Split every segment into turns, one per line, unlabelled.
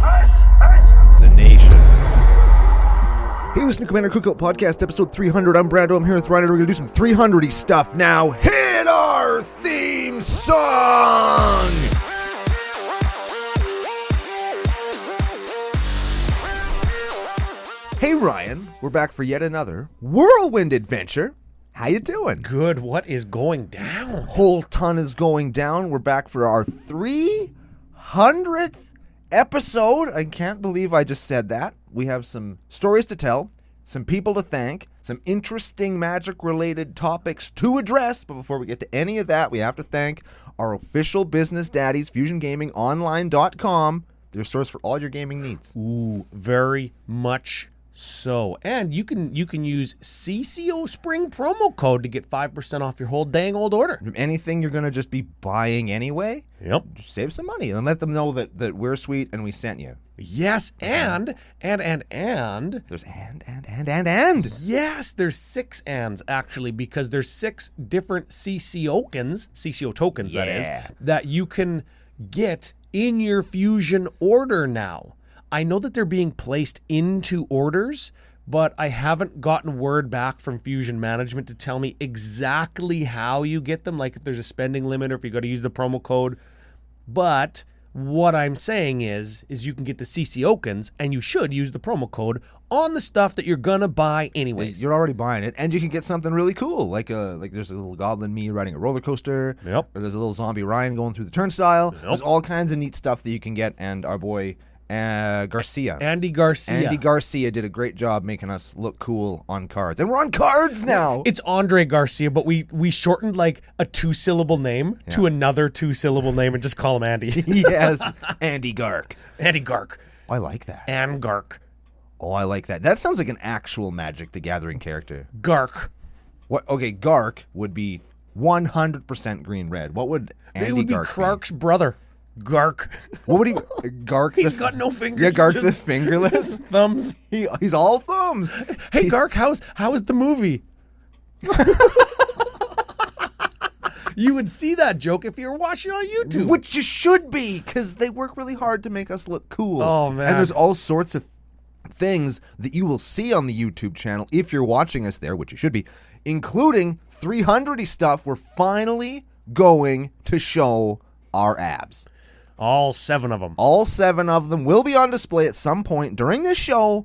The nation. Hey, listen to Commander Cookout Podcast, episode 300. I'm Brando. I'm here with Ryder. We're going to do some 300-y stuff now. Hit our theme song! Hey, Ryan. We're back for yet another whirlwind adventure. How you doing?
Good. What is going down?
Whole ton is going down. We're back for our 300th episode. I can't believe I just said that. We have some stories to tell, some people to thank, some interesting magic-related topics to address. But before we get to any of that, we have to thank our official business daddies, FusionGamingOnline.com. They're a source for all your gaming needs.
Ooh, very much so. And you can use CCO Spring promo code to get 5% off your whole dang old order.
Anything you're going to just be buying anyway,
Yep.
save some money and let them know that we're sweet and we sent you.
Yes, and.
There's and.
Yes, there's 6 ands, actually, because there's 6 different CCO tokens, that is, that you can get in your Fusion order now. I know that they're being placed into orders, but I haven't gotten word back from Fusion Management to tell me exactly how you get them, like if there's a spending limit or if you got to use the promo code. But what I'm saying is you can get the CCOkins, and you should use the promo code on the stuff that you're gonna buy anyways.
You're already buying it, and you can get something really cool, like there's a little goblin me riding a roller coaster,
Yep.
or there's a little zombie Ryan going through the turnstile.
Yep.
There's all kinds of neat stuff that you can get, and our boy Garcia.
Andy Garcia
did a great job making us look cool on cards. And we're on cards now!
It's Andre Garcia, but we shortened like a 2-syllable name to another 2-syllable name and just call him Andy.
Yes, Andy Gark.
Andy Gark.
Oh, I like that.
And Gark.
Oh, I like that. That sounds like an actual Magic the Gathering character.
Gark.
What? Okay, Gark would be 100% green-red. What would Andy
It would be
Gark
Clark's brother. Gark.
What would he... Gark
He's got no fingers.
Yeah, Gark
just
the fingerless.
His thumbs.
He's all thumbs.
Hey, Gark, how is the movie? You would see that joke if you were watching on YouTube.
Which you should be, because they work really hard to make us look cool.
Oh, man.
And there's all sorts of things that you will see on the YouTube channel if you're watching us there, which you should be, including 300-y stuff. We're finally going to show our abs.
All 7 of them.
All 7 of them will be on display at some point during this show,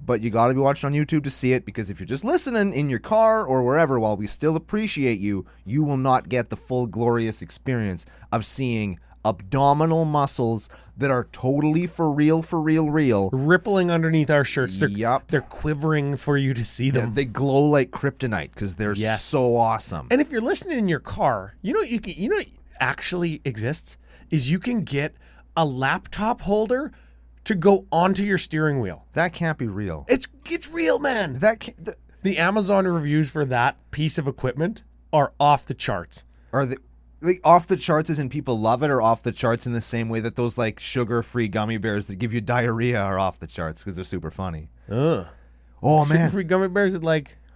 but you got to be watching on YouTube to see it, because if you're just listening in your car or wherever, while we still appreciate you, you will not get the full glorious experience of seeing abdominal muscles that are totally for real.
Rippling underneath our shirts.
Yep.
They're quivering for you to see them.
They glow like kryptonite because they're so awesome.
And if you're listening in your car, you know what actually exists is you can get a laptop holder to go onto your steering wheel.
That can't be real.
It's real, man. The Amazon reviews for that piece of equipment are off the charts.
Are they off the charts as in people love it, or off the charts in the same way that those like sugar-free gummy bears that give you diarrhea are off the charts because they're super funny? Oh man,
sugar-free gummy bears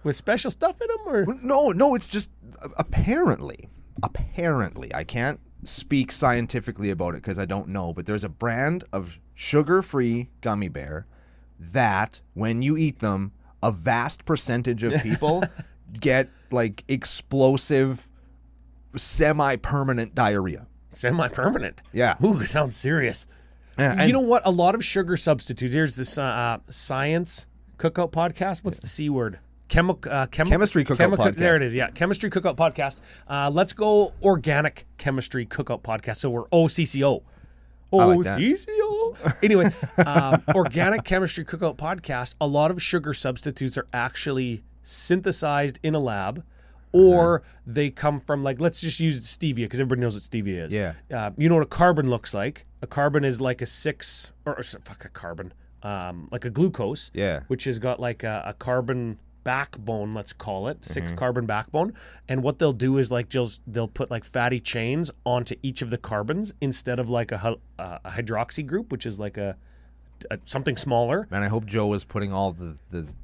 with special stuff in them, or
no, it's just apparently I can't speak scientifically about it because I don't know, but there's a brand of sugar-free gummy bear that when you eat them, a vast percentage of people get like explosive semi-permanent diarrhea.
Semi-permanent?
Yeah.
Ooh, it sounds serious.
Yeah,
you know what? A lot of sugar substitutes. Here's this Science Cookout Podcast. What's the C word?
Chemistry Cookout Podcast.
There it is, yeah. Chemistry Cookout Podcast. Let's go Organic Chemistry Cookout Podcast. So we're OCCO. OCCO. Anyway, Organic Chemistry Cookout Podcast. A lot of sugar substitutes are actually synthesized in a lab, or they come from, like, let's just use stevia because everybody knows what stevia is.
Yeah.
You know what a carbon looks like? A carbon is like like a glucose.
Yeah.
Which has got like a carbon backbone, let's call it, 6 carbon backbone. And what they'll do is like they'll put like fatty chains onto each of the carbons instead of like a hydroxy group, which is like a something smaller.
Man, I hope Joe is putting all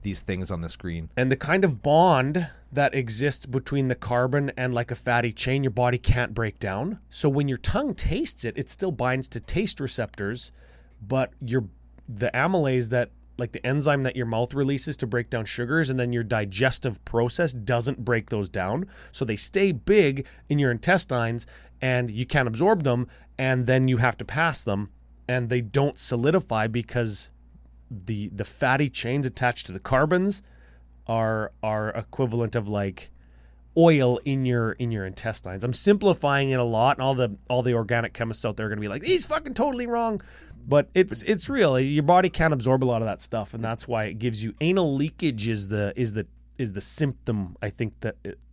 these things on the screen.
And the kind of bond that exists between the carbon and like a fatty chain, your body can't break down. So when your tongue tastes it, it still binds to taste receptors, but the amylase that, like the enzyme that your mouth releases to break down sugars, and then your digestive process doesn't break those down. So they stay big in your intestines and you can't absorb them, and then you have to pass them, and they don't solidify because the fatty chains attached to the carbons are equivalent of like oil in your intestines. I'm simplifying it a lot, and all the organic chemists out there are going to be like, he's fucking totally wrong. But it's real. Your body can't absorb a lot of that stuff, and that's why it gives you anal leakage is the symptom. I think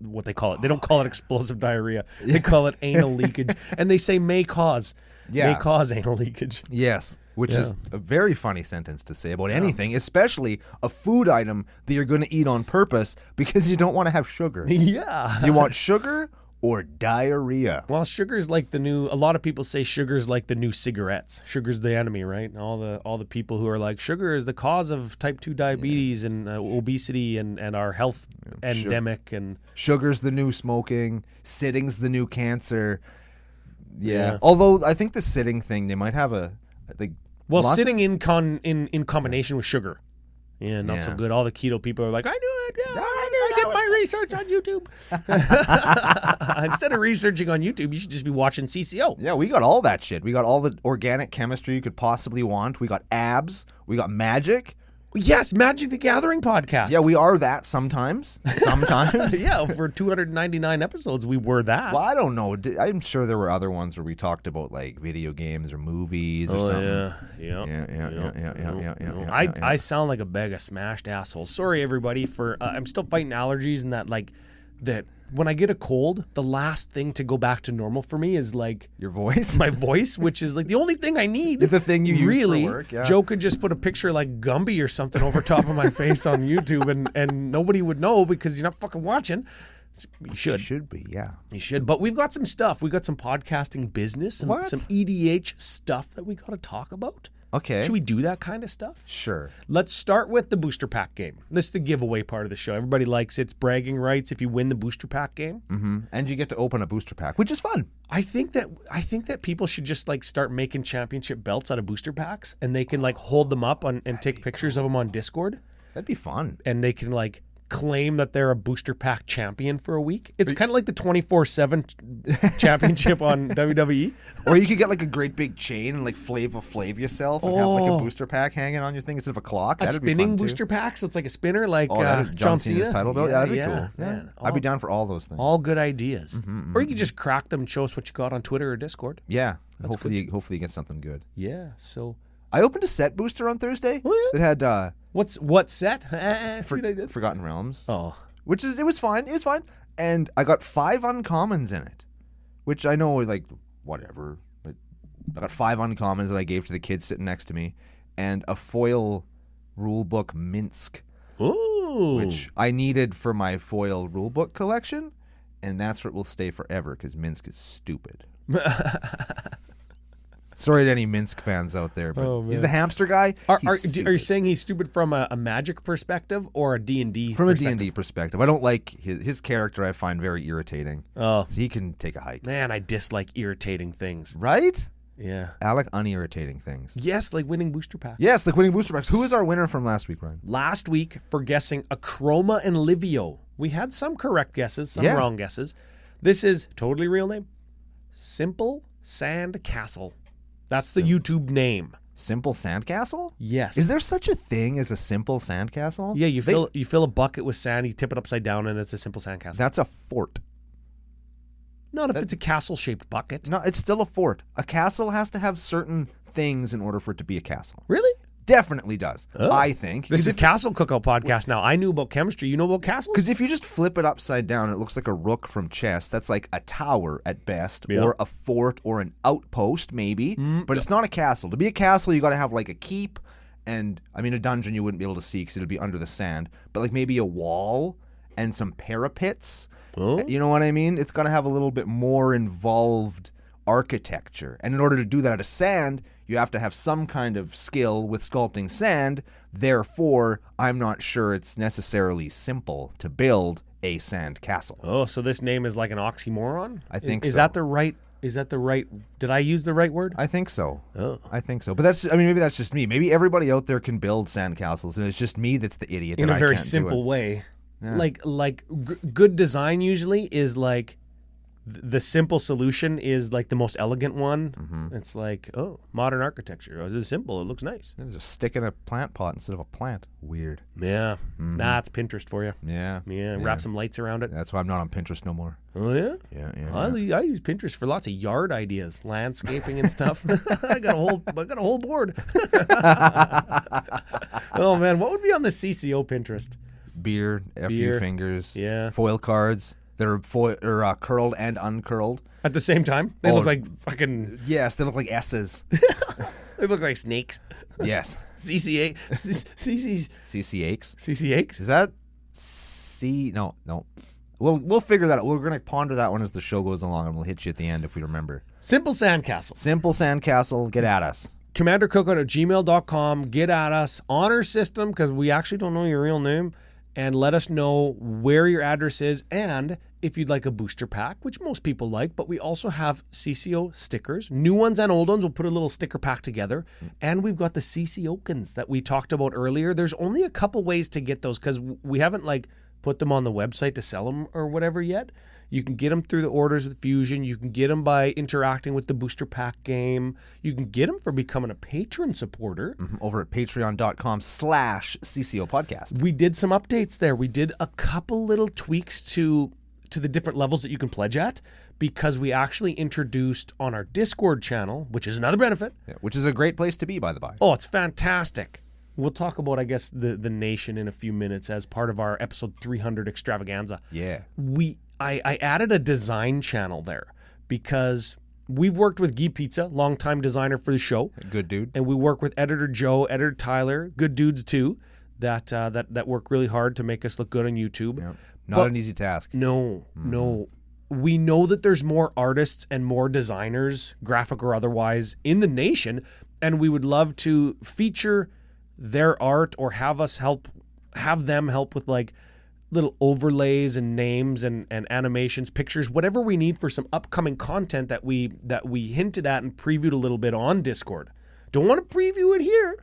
what they call it. They don't call it explosive diarrhea. They call it anal leakage, and they say may cause anal leakage.
Yes, which is a very funny sentence to say about anything, especially a food item that you're going to eat on purpose because you don't want to have sugar.
Yeah.
Do you want sugar or diarrhea?
Well, sugar's like a lot of people say sugar's like the new cigarettes. Sugar's the enemy, right? All the people who are like, sugar is the cause of type 2 diabetes and obesity and our health endemic. And
sugar's the new smoking. Sitting's the new cancer. Yeah. Although I think the sitting thing, they might have
sitting in combination with sugar. Yeah, not so good. All the keto people are like, I knew it. Yeah, I did my research on YouTube. Instead of researching on YouTube, you should just be watching CCO.
Yeah, we got all that shit. We got all the organic chemistry you could possibly want. We got abs. We got magic.
Yes, Magic the Gathering podcast.
Yeah, we are that sometimes. Sometimes.
Yeah, for 299 episodes, we were that.
Well, I don't know. I'm sure there were other ones where we talked about like video games or movies or something.
Yeah. I sound like a bag of smashed assholes. Sorry, everybody, for I'm still fighting allergies and that when I get a cold, the last thing to go back to normal for me is like
your voice,
my voice, which is like the only thing I need.
The thing you
really
use for work. Yeah.
Joe could just put a picture like Gumby or something over top of my face on YouTube, and nobody would know because you're not fucking watching. You should.
You should be, yeah.
You should. But we've got some stuff. We've got some podcasting business, some EDH stuff that we got to talk about.
Okay.
Should we do that kind of stuff?
Sure.
Let's start with the booster pack game. This is the giveaway part of the show. Everybody likes it. It's bragging rights if you win the booster pack game.
Mm-hmm. And you get to open a booster pack, which is fun.
I think that people should just like start making championship belts out of booster packs, and they can like hold them up and take pictures of them on Discord.
That'd be fun.
And they can like claim that they're a booster pack champion for a week. It's kind of like the 24/7 championship on WWE.
Or you could get like a great big chain and like Flav yourself and have like a booster pack hanging on your thing instead of a clock.
That'd spinning booster pack, so it's like a spinner, like John Cena's
title belt. Yeah, that'd be cool. Yeah.
Man,
I'd be down for all those things.
All good ideas. Or you could just crack them and show us what you got on Twitter or Discord.
Yeah. Hopefully you get something good.
Yeah. So
I opened a set booster on Thursday that had
what set?
Forgotten Realms.
Oh.
It was fine. It was fine. And I got 5 uncommons in it. Which I know like whatever. But I got 5 uncommons that I gave to the kids sitting next to me. And a foil rulebook Minsk.
Ooh.
Which I needed for my foil rulebook collection. And that's where it will stay forever because Minsk is stupid. Sorry to any Minsk fans out there, but he's the hamster guy.
Are you saying he's stupid from a Magic perspective or a D&D
From a D&D perspective. I don't like his character. I find very irritating.
Oh.
So he can take a hike.
Man, I dislike irritating things.
Right?
Yeah.
I like unirritating things.
Yes, like winning booster packs.
Yes, like winning booster packs. Who is our winner from last week, Ryan?
Last week, for guessing Acroma and Livio. We had some correct guesses, some wrong guesses. This is totally real name. Simple Sand Castle. That's the YouTube name.
Simple Sandcastle?
Yes.
Is there such a thing as a simple sandcastle?
Yeah, you fill a bucket with sand, you tip it upside down, and it's a simple sandcastle.
That's a fort.
Not if it's a castle-shaped bucket.
No, it's still a fort. A castle has to have certain things in order for it to be a castle.
Really?
Definitely does.
Oh.
I think.
This is Castle Cookout Podcast now. I knew about chemistry. You know about castles?
Because if you just flip it upside down, it looks like a rook from chess. That's like a tower at best, or a fort, or an outpost maybe. But it's not a castle. To be a castle, you got to have like a keep, and I mean a dungeon you wouldn't be able to see because it'll be under the sand. But like maybe a wall and some parapets.
Oh.
You know what I mean? It's got to have a little bit more involved architecture. And in order to do that out of sand, you have to have some kind of skill with sculpting sand. Therefore, I'm not sure it's necessarily simple to build a sand castle.
Oh, so this name is like an oxymoron?
I think
Is
so.
that the right Is that the right? Did I use the right word?
I think so.
Oh.
I think so. But maybe that's just me. Maybe everybody out there can build sandcastles, and it's just me that's the idiot.
In
and
a
I
very
can't do
simple
it.
way.
Yeah.
Good design usually is like the simple solution is like the most elegant one.
Mm-hmm.
It's like, oh, modern architecture. Oh, it's simple. It looks nice.
Just stick in a plant pot instead of a plant. Weird.
Yeah. That's Pinterest for you.
Yeah.
Yeah. Wrap some lights around it.
That's why I'm not on Pinterest no more.
Oh, yeah?
Yeah.
I use Pinterest for lots of yard ideas, landscaping and stuff. I got a whole board. Oh man, what would be on the CCO Pinterest?
Beer, few fingers,
Yeah.
foil cards that are curled and uncurled.
At the same time, they look like fucking.
Yes, they look like S's.
They look like snakes.
Yes.
CCA,
CCHs.
CCAs.
Is that C? No. We'll figure that out. We're gonna ponder that one as the show goes along, and we'll hit you at the end if we remember.
Simple Sandcastle.
Simple Sandcastle. Get at us.
CommanderCookout@gmail.com. Get at us. Honor system, because we actually don't know your real name. And let us know where your address is and if you'd like a booster pack, which most people like, but we also have CCO stickers, new ones and old ones. We'll put a little sticker pack together. And we've got the CCOkins that we talked about earlier. There's only a couple ways to get those because we haven't put them on the website to sell them or whatever yet. You can get them through the orders with Fusion. You can get them by interacting with the booster pack game. You can get them for becoming a patron supporter.
Over at patreon.com/CCO Podcast.
We did some updates there. We did a couple little tweaks to the different levels that you can pledge at because we actually introduced on our Discord channel, which is another benefit.
Yeah, which is a great place to be, by the by.
Oh, it's fantastic. We'll talk about, I guess, the nation in a few minutes as part of our episode 300 extravaganza.
Yeah.
I added a design channel there because we've worked with Guy Pizza, longtime designer for the show.
Good dude.
And we work with editor Joe, editor Tyler, good dudes too, that work really hard to make us look good on YouTube.
Yep. Not an easy task.
No. We know that there's more artists and more designers, graphic or otherwise, in the nation, and we would love to feature their art or have them help with like little overlays and names and animations, pictures, whatever we need for some upcoming content that we hinted at and previewed a little bit on Discord. Don't want to preview it here.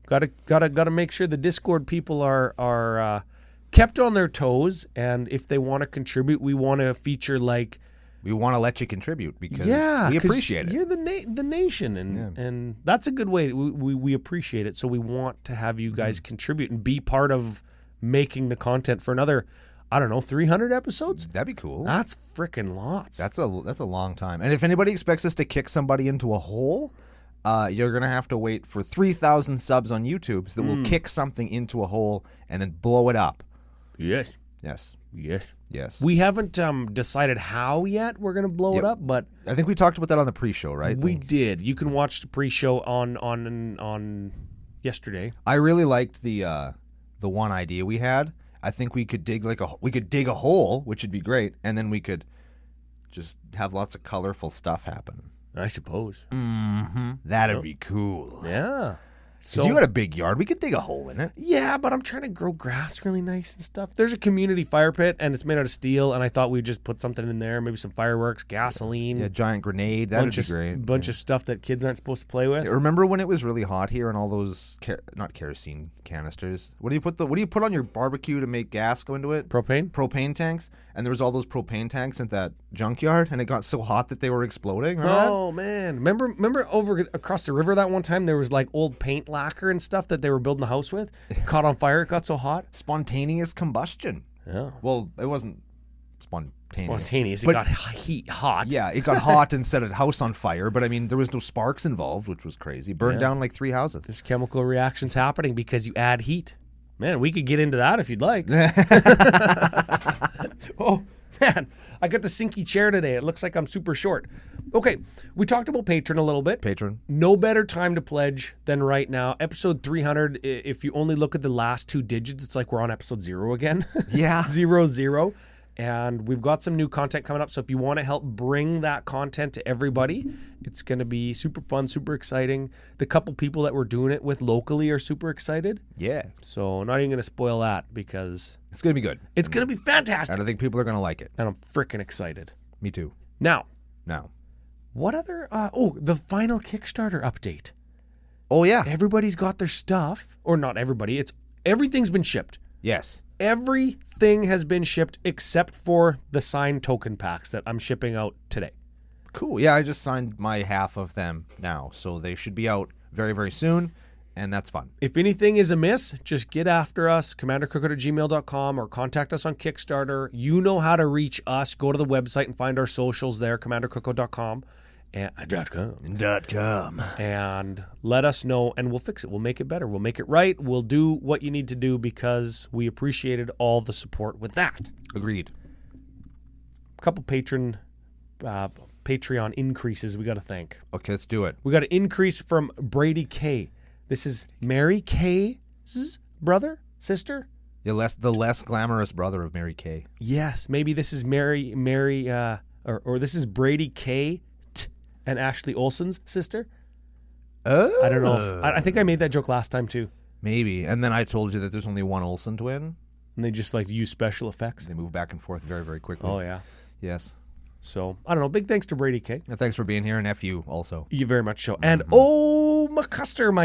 Gotta make sure the Discord people are kept on their toes, and if they want to contribute, we want to feature
we want to let you contribute because we
'cause
appreciate it.
You're the nation, and that's a good way. We appreciate it, so we want to have you guys contribute and be part of making the content for another, 300 episodes.
That'd be cool.
That's freaking lots.
That's a long time. And if anybody expects us to kick somebody into a hole, you're gonna have to wait for 3,000 subs on YouTube so that we'll kick something into a hole and then blow it up.
Yes. We haven't decided how yet we're gonna blow it up, but
I think we talked about that on the pre-show, right?
we did. You can watch the pre-show on yesterday.
I really liked the one idea we had. I think we could dig a hole, which would be great, and then we could just have lots of colorful stuff happen.
I suppose.
That'd be cool.
Yeah.
Because you got a big yard. We could dig a hole in it.
Yeah, but I'm trying to grow grass really nice and stuff. There's a community fire pit, and it's made out of steel, and I thought we'd just put something in there, maybe some fireworks, gasoline.
Yeah, giant grenade. That'd be great.
Bunch of stuff that kids aren't supposed to play with.
Remember when it was really hot here and all those, not kerosene canisters? What do you put on your barbecue to make gas go into it?
Propane?
Propane tanks. And there was all those propane tanks at that junkyard, and it got so hot that they were exploding. Remember
Oh, man. Remember over across the river that one time there was like old paint lacquer and stuff that they were building the house with? It caught on fire. It got so hot.
Spontaneous combustion.
Yeah.
Well, it wasn't spontaneous.
It got hot.
Yeah, it got hot and set a house on fire. But, I mean, there was no sparks involved, which was crazy. Burned down like 3 houses.
There's chemical reactions happening because you add heat. Man, we could get into that if you'd like. Oh, man. I got the sinky chair today. It looks like I'm super short. Okay, we talked about Patreon a little bit.
Patreon.
No better time to pledge than right now. Episode 300, if you only look at the last 2 digits, it's like we're on episode 0 again.
Yeah.
00. And we've got some new content coming up. So if you want to help bring that content to everybody, it's going to be super fun, super exciting. The couple people that we're doing it with locally are super excited.
Yeah.
So not even going to spoil that because
It's going to be good.
it's going to be fantastic.
And I think people are going to like it.
And I'm freaking excited.
Me too.
Now, What other? The final Kickstarter update.
Oh, yeah.
Everybody's got their stuff, or not everybody. Everything's been shipped.
Yes.
Everything has been shipped except for the signed token packs that I'm shipping out today.
Cool. Yeah, I just signed my half of them now, so they should be out very, very soon, and that's fun.
If anything is amiss, just get after us, commandercookout@gmail.com, or contact us on Kickstarter. You know how to reach us. Go to the website and find our socials there, commandercookout.com.
.com.
And let us know, and we'll fix it. We'll make it better. We'll make it right. We'll do what you need to do because we appreciated all the support with that.
Agreed.
A couple Patreon increases we got to thank.
Okay, let's do it.
We got an increase from Brady K. This is Mary K's brother, sister?
Yeah, the less glamorous brother of Mary Kay.
Yes, maybe this is Mary, or this is Brady K and Ashley Olsen's sister.
Oh.
I don't know. I think I made that joke last time too.
Maybe. And then I told you that there's only one Olsen twin.
And they just like to use special effects.
They move back and forth very, very quickly.
Oh, yeah.
Yes.
So, I don't know. Big thanks to Brady K.
And thanks for being here, and F you also.
You very much so. And Owen McCusker.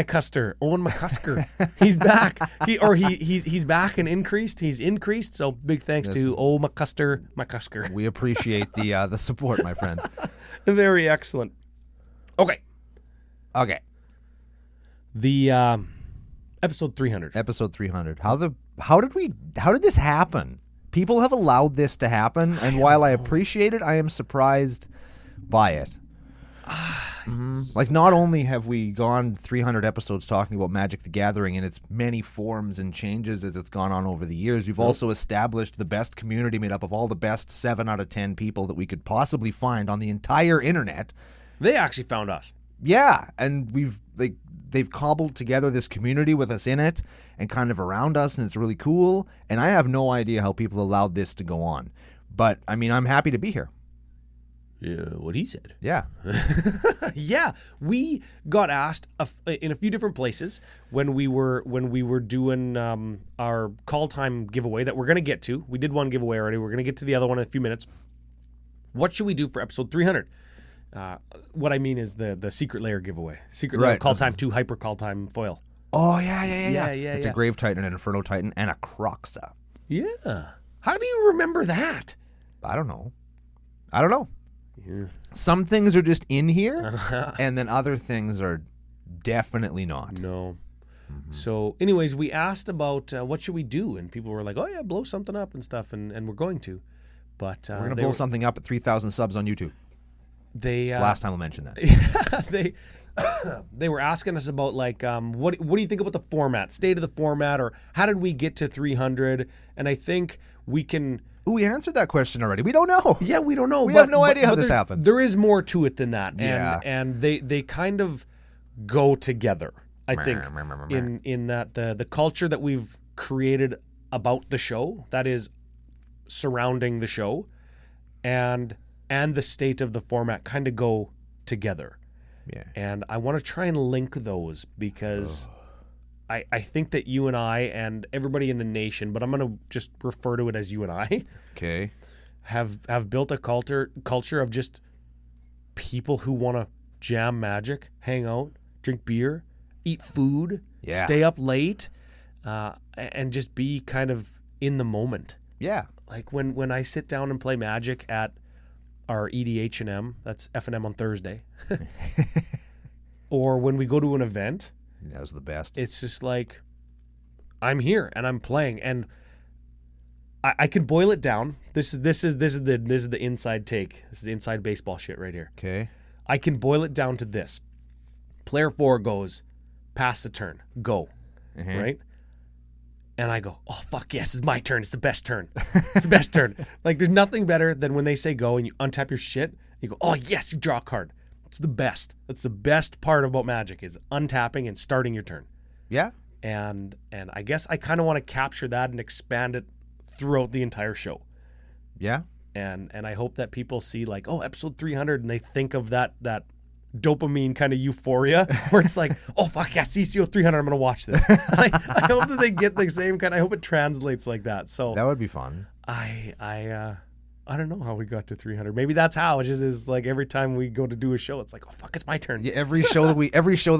He's back. He's back and increased. He's increased. So big thanks to Owen McCusker.
We appreciate the support, my friend.
Very excellent. Okay. The episode 300.
Episode 300. How did this happen? People have allowed this to happen, and while I appreciate it, I am surprised by it. Like, not only have we gone 300 episodes talking about Magic the Gathering in its many forms and changes as it's gone on over the years, we've also established the best community made up of all the best 7 out of 10 people that we could possibly find on the entire internet.
They actually found us.
Yeah, and they've cobbled together this community with us in it and kind of around us, and it's really cool. And I have no idea how people allowed this to go on. But, I mean, I'm happy to be here.
Yeah, what he said.
Yeah.
Yeah, we got asked in a few different places when we were doing our call time giveaway that we're going to get to. We did one giveaway already. We're going to get to the other one in a few minutes. What should we do for episode 300? What I mean is the secret layer giveaway. Secret layer call time 2 hyper call time foil.
Oh, yeah. It's a Grave Titan, an Inferno Titan, and a Croxa.
Yeah. How do you remember that?
I don't know. Yeah. Some things are just in here, and then other things are definitely not.
No. Mm-hmm. So, anyways, we asked about what should we do, and people were like, "Oh yeah, blow something up and stuff," and we're going to. But
we're gonna blow something up at 3,000 subs on YouTube.
They
last time I mentioned that.
They were asking us about like what do you think about the format, state of the format, or how did we get to 300? And I think we can.
We answered that question already. We don't know.
Yeah, we don't know.
We have no idea how this happened.
There is more to it than that,
and
they kind of go together. I think in that the culture that we've created about the show, that is surrounding the show, and the state of the format kind of go together.
Yeah.
And I want to try and link those because I think that you and I and everybody in the nation, but I'm going to just refer to it as you and I,
okay,
have built a culture of just people who want to jam Magic, hang out, drink beer, eat food, stay up late, and just be kind of in the moment.
Yeah.
Like when I sit down and play Magic at our EDH&M, that's F&M on Thursday, or when we go to an event.
That was the best.
It's just like, I'm here and I'm playing, and I can boil it down. This is the inside take. This is the inside baseball shit right here.
Okay.
I can boil it down to this. Player 4 goes, pass the turn, go, right? And I go, oh, fuck yes, it's my turn. It's the best turn. It's the best turn. Like, there's nothing better than when they say go and you untap your shit. And you go, oh, yes, you draw a card. It's the best. That's the best part about Magic is untapping and starting your turn.
Yeah.
And I guess I kind of want to capture that and expand it throughout the entire show.
Yeah.
And I hope that people see like, oh, episode 300, and they think of that dopamine kind of euphoria where it's like, oh fuck yeah, CCO 300, I'm gonna watch this. I hope that they get the same kind. I hope it translates like that. So
that would be fun.
I I don't know how we got to 300. Maybe that's how. It just is like every time we go to do a show, it's like, oh fuck, it's my turn.
Yeah, every show that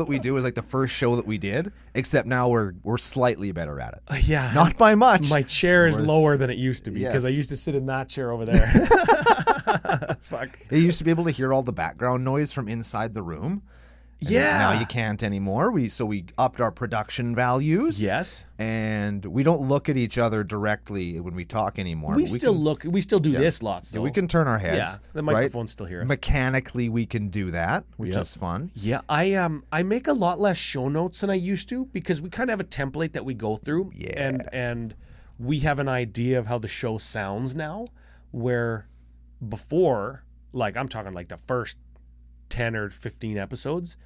we do is like the first show that we did, except now we're slightly better at it.
Yeah.
Not by much.
My chair is lower than it used to be because I used to sit in that chair over there. Fuck.
You used to be able to hear all the background noise from inside the room. And
Yeah.
now you can't anymore. We upped our production values.
Yes.
And we don't look at each other directly when we talk anymore.
We
but
still do this lots though.
we can turn our heads.
Yeah, the
right?
microphones still hear us.
Mechanically, we can do that, which is fun.
Yeah, I make a lot less show notes than I used to because we kind of have a template that we go through.
Yeah.
And we have an idea of how the show sounds now, where before, like I'm talking like the first 10 or 15 episodes,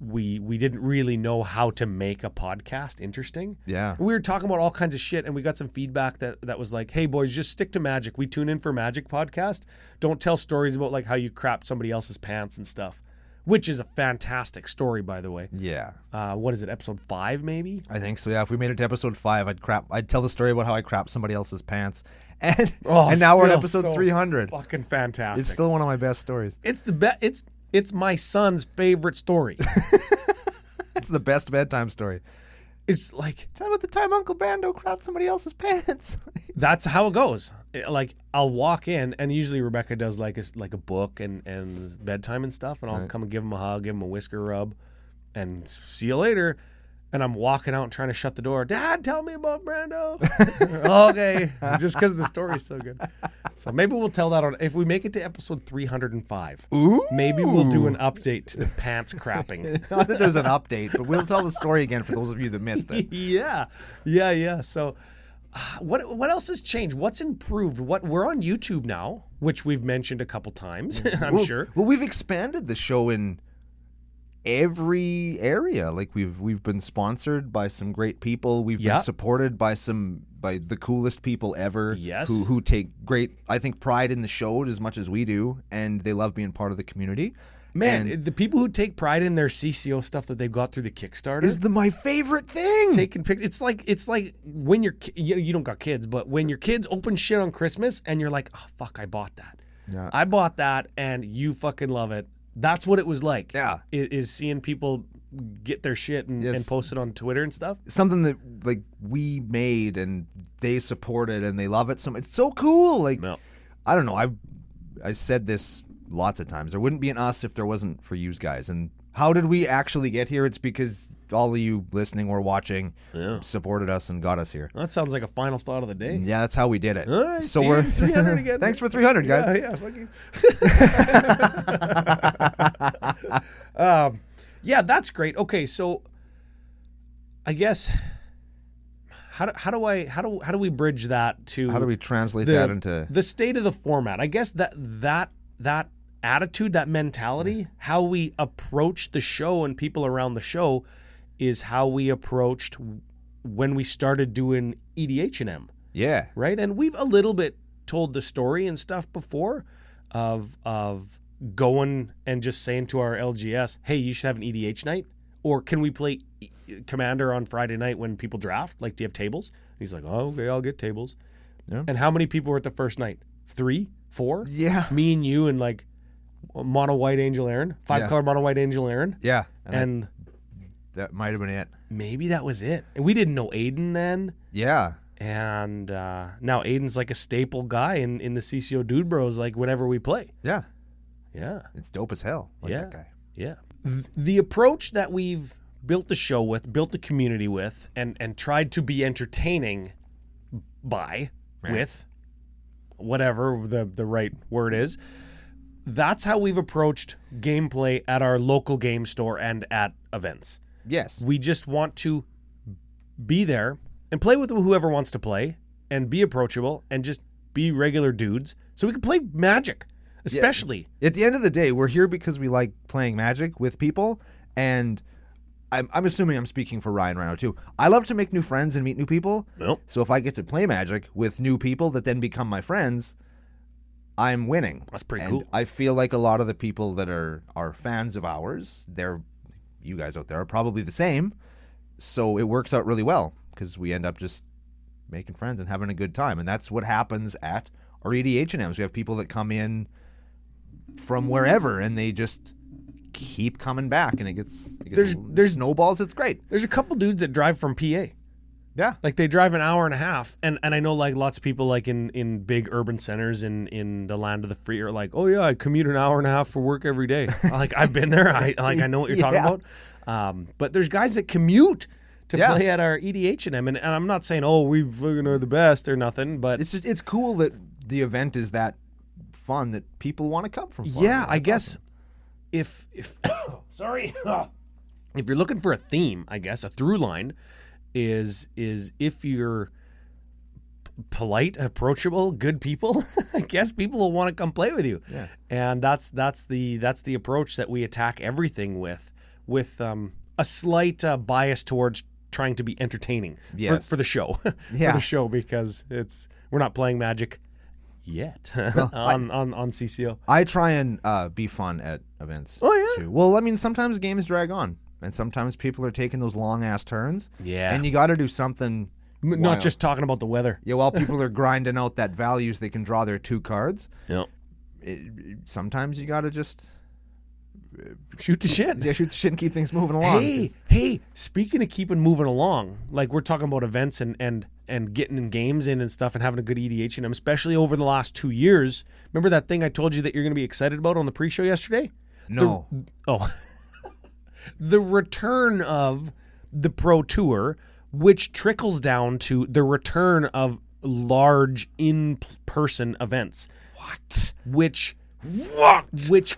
we didn't really know how to make a podcast interesting.
Yeah.
We were talking about all kinds of shit, and we got some feedback that was like, hey boys, just stick to Magic. We tune in for Magic podcast. Don't tell stories about like how you crapped somebody else's pants and stuff, which is a fantastic story, by the way.
Yeah.
What is it, episode 5 maybe?
I think so, yeah. If we made it to episode 5, I'd tell the story about how I crapped somebody else's pants. And now we're at episode
so
300.
Fucking fantastic.
It's still one of my best stories.
It's the best. It's my son's favorite story.
It's the best bedtime story.
It's like,
tell about the time Uncle Brando crapped somebody else's pants.
that's how it goes. Like I'll walk in, and usually Rebecca does like a book and bedtime and stuff, and I'll come and give him a hug, give him a whisker rub, and see you later. And I'm walking out and trying to shut the door. Dad, tell me about Brando. Okay, just because the story's so good. So maybe we'll tell that if we make it to episode 305.
Ooh.
Maybe we'll do an update to the pants crapping.
Not that there's an update, but we'll tell the story again for those of you that missed it.
Yeah. So, what else has changed? What's improved? We're on YouTube now, which we've mentioned a couple times. I'm sure.
Well, we've expanded the show in every area. Like we've been sponsored by some great people. We've been supported by the coolest people ever.
Yes.
Who take great, I think, pride in the show as much as we do, and they love being part of the community.
Man, the people who take pride in their CCO stuff that they've got through the Kickstarter
is my favorite thing.
Taking pictures. It's like when you don't got kids, but when your kids open shit on Christmas and you're like, oh fuck, I bought that.
Yeah.
I bought that, and you fucking love it. That's what it was like.
Yeah.
Is seeing people get their shit and post it on Twitter and stuff.
Something that like we made and they supported and they love it so much. It's so cool. Like, I don't know. I said this lots of times. There wouldn't be an us if there wasn't for you guys. And how did we actually get here? It's because all of you listening or watching supported us and got us here.
That sounds like a final thought of the day.
Yeah, that's how we did it.
All right,
so we're
300 again.
Thanks for 300, guys.
Yeah, fuck you. Yeah, that's great. Okay, so I guess how do we bridge that to,
how do we translate that into
the state of the format? I guess that attitude, that mentality, how we approach the show and people around the show is how we approached when we started doing EDH and M.
Yeah.
Right? And we've a little bit told the story and stuff before of going and just saying to our LGS, hey, you should have an EDH night. Or can we play Commander on Friday night when people draft? Like, do you have tables? And he's like, oh, okay, I'll get tables. Yeah. And how many people were at the first night? 3? 4?
Yeah.
Me and you and like Mono White Angel Aaron. 5-color Mono White Angel Aaron.
Yeah.
And
that might have been it.
Maybe that was it. And we didn't know Aiden then.
Yeah.
And now Aiden's like a staple guy in the CCO Dude Bros, like whenever we play.
Yeah.
Yeah.
It's dope as hell. Like that guy.
Yeah. The approach that we've built the show with, built the community with, and tried to be entertaining with whatever the right word is, that's how we've approached gameplay at our local game store and at events.
Yes.
We just want to be there and play with whoever wants to play and be approachable and just be regular dudes so we can play Magic, especially.
Yeah. At the end of the day, we're here because we like playing Magic with people, and I'm assuming I'm speaking for Ryan Rhino too. I love to make new friends and meet new people.
Nope.
So if I get to play Magic with new people that then become my friends, I'm winning.
That's pretty
and
cool.
I feel like a lot of the people that are fans of ours, you guys out there are probably the same. So it works out really well because we end up just making friends and having a good time. And that's what happens at our EDH&Ms. We have people that come in from wherever, and they just keep coming back, and it gets there's snowballs. It's great.
There's a couple dudes that drive from PA.
Yeah.
Like they drive an hour and a half, and I know like lots of people like in big urban centers in the land of the free are like, oh yeah, I commute an hour and a half for work every day. Like I've been there. I know what you're talking about. But there's guys that commute to play at our EDH&M, and I'm not saying we fucking are the best or nothing, but
it's cool that the event is that fun that people want to come from.
Yeah, I guess if sorry, if you're looking for a theme, I guess a through line is if you're polite, approachable, good people, I guess people will want to come play with you.
Yeah.
And that's the approach that we attack everything with a slight bias towards trying to be entertaining for the show. For the show, because we're not playing Magic yet on CCO.
I try and be fun at events.
Oh yeah.
Too. Well, I mean, sometimes games drag on. And sometimes people are taking those long-ass turns.
Yeah.
And you got to do something.
Not just talking about the weather.
Yeah, while people are grinding out that value so they can draw their 2 cards.
Yep.
Sometimes you got to just...
shoot the shit.
Yeah, shoot the shit and keep things moving along.
Hey, speaking of keeping moving along, like we're talking about events and getting in games in and stuff and having a good EDH, and especially over the last 2 years. Remember that thing I told you that you're going to be excited about on the pre-show yesterday?
No.
The return of the Pro Tour, which trickles down to the return of large in-person events.
What?
Which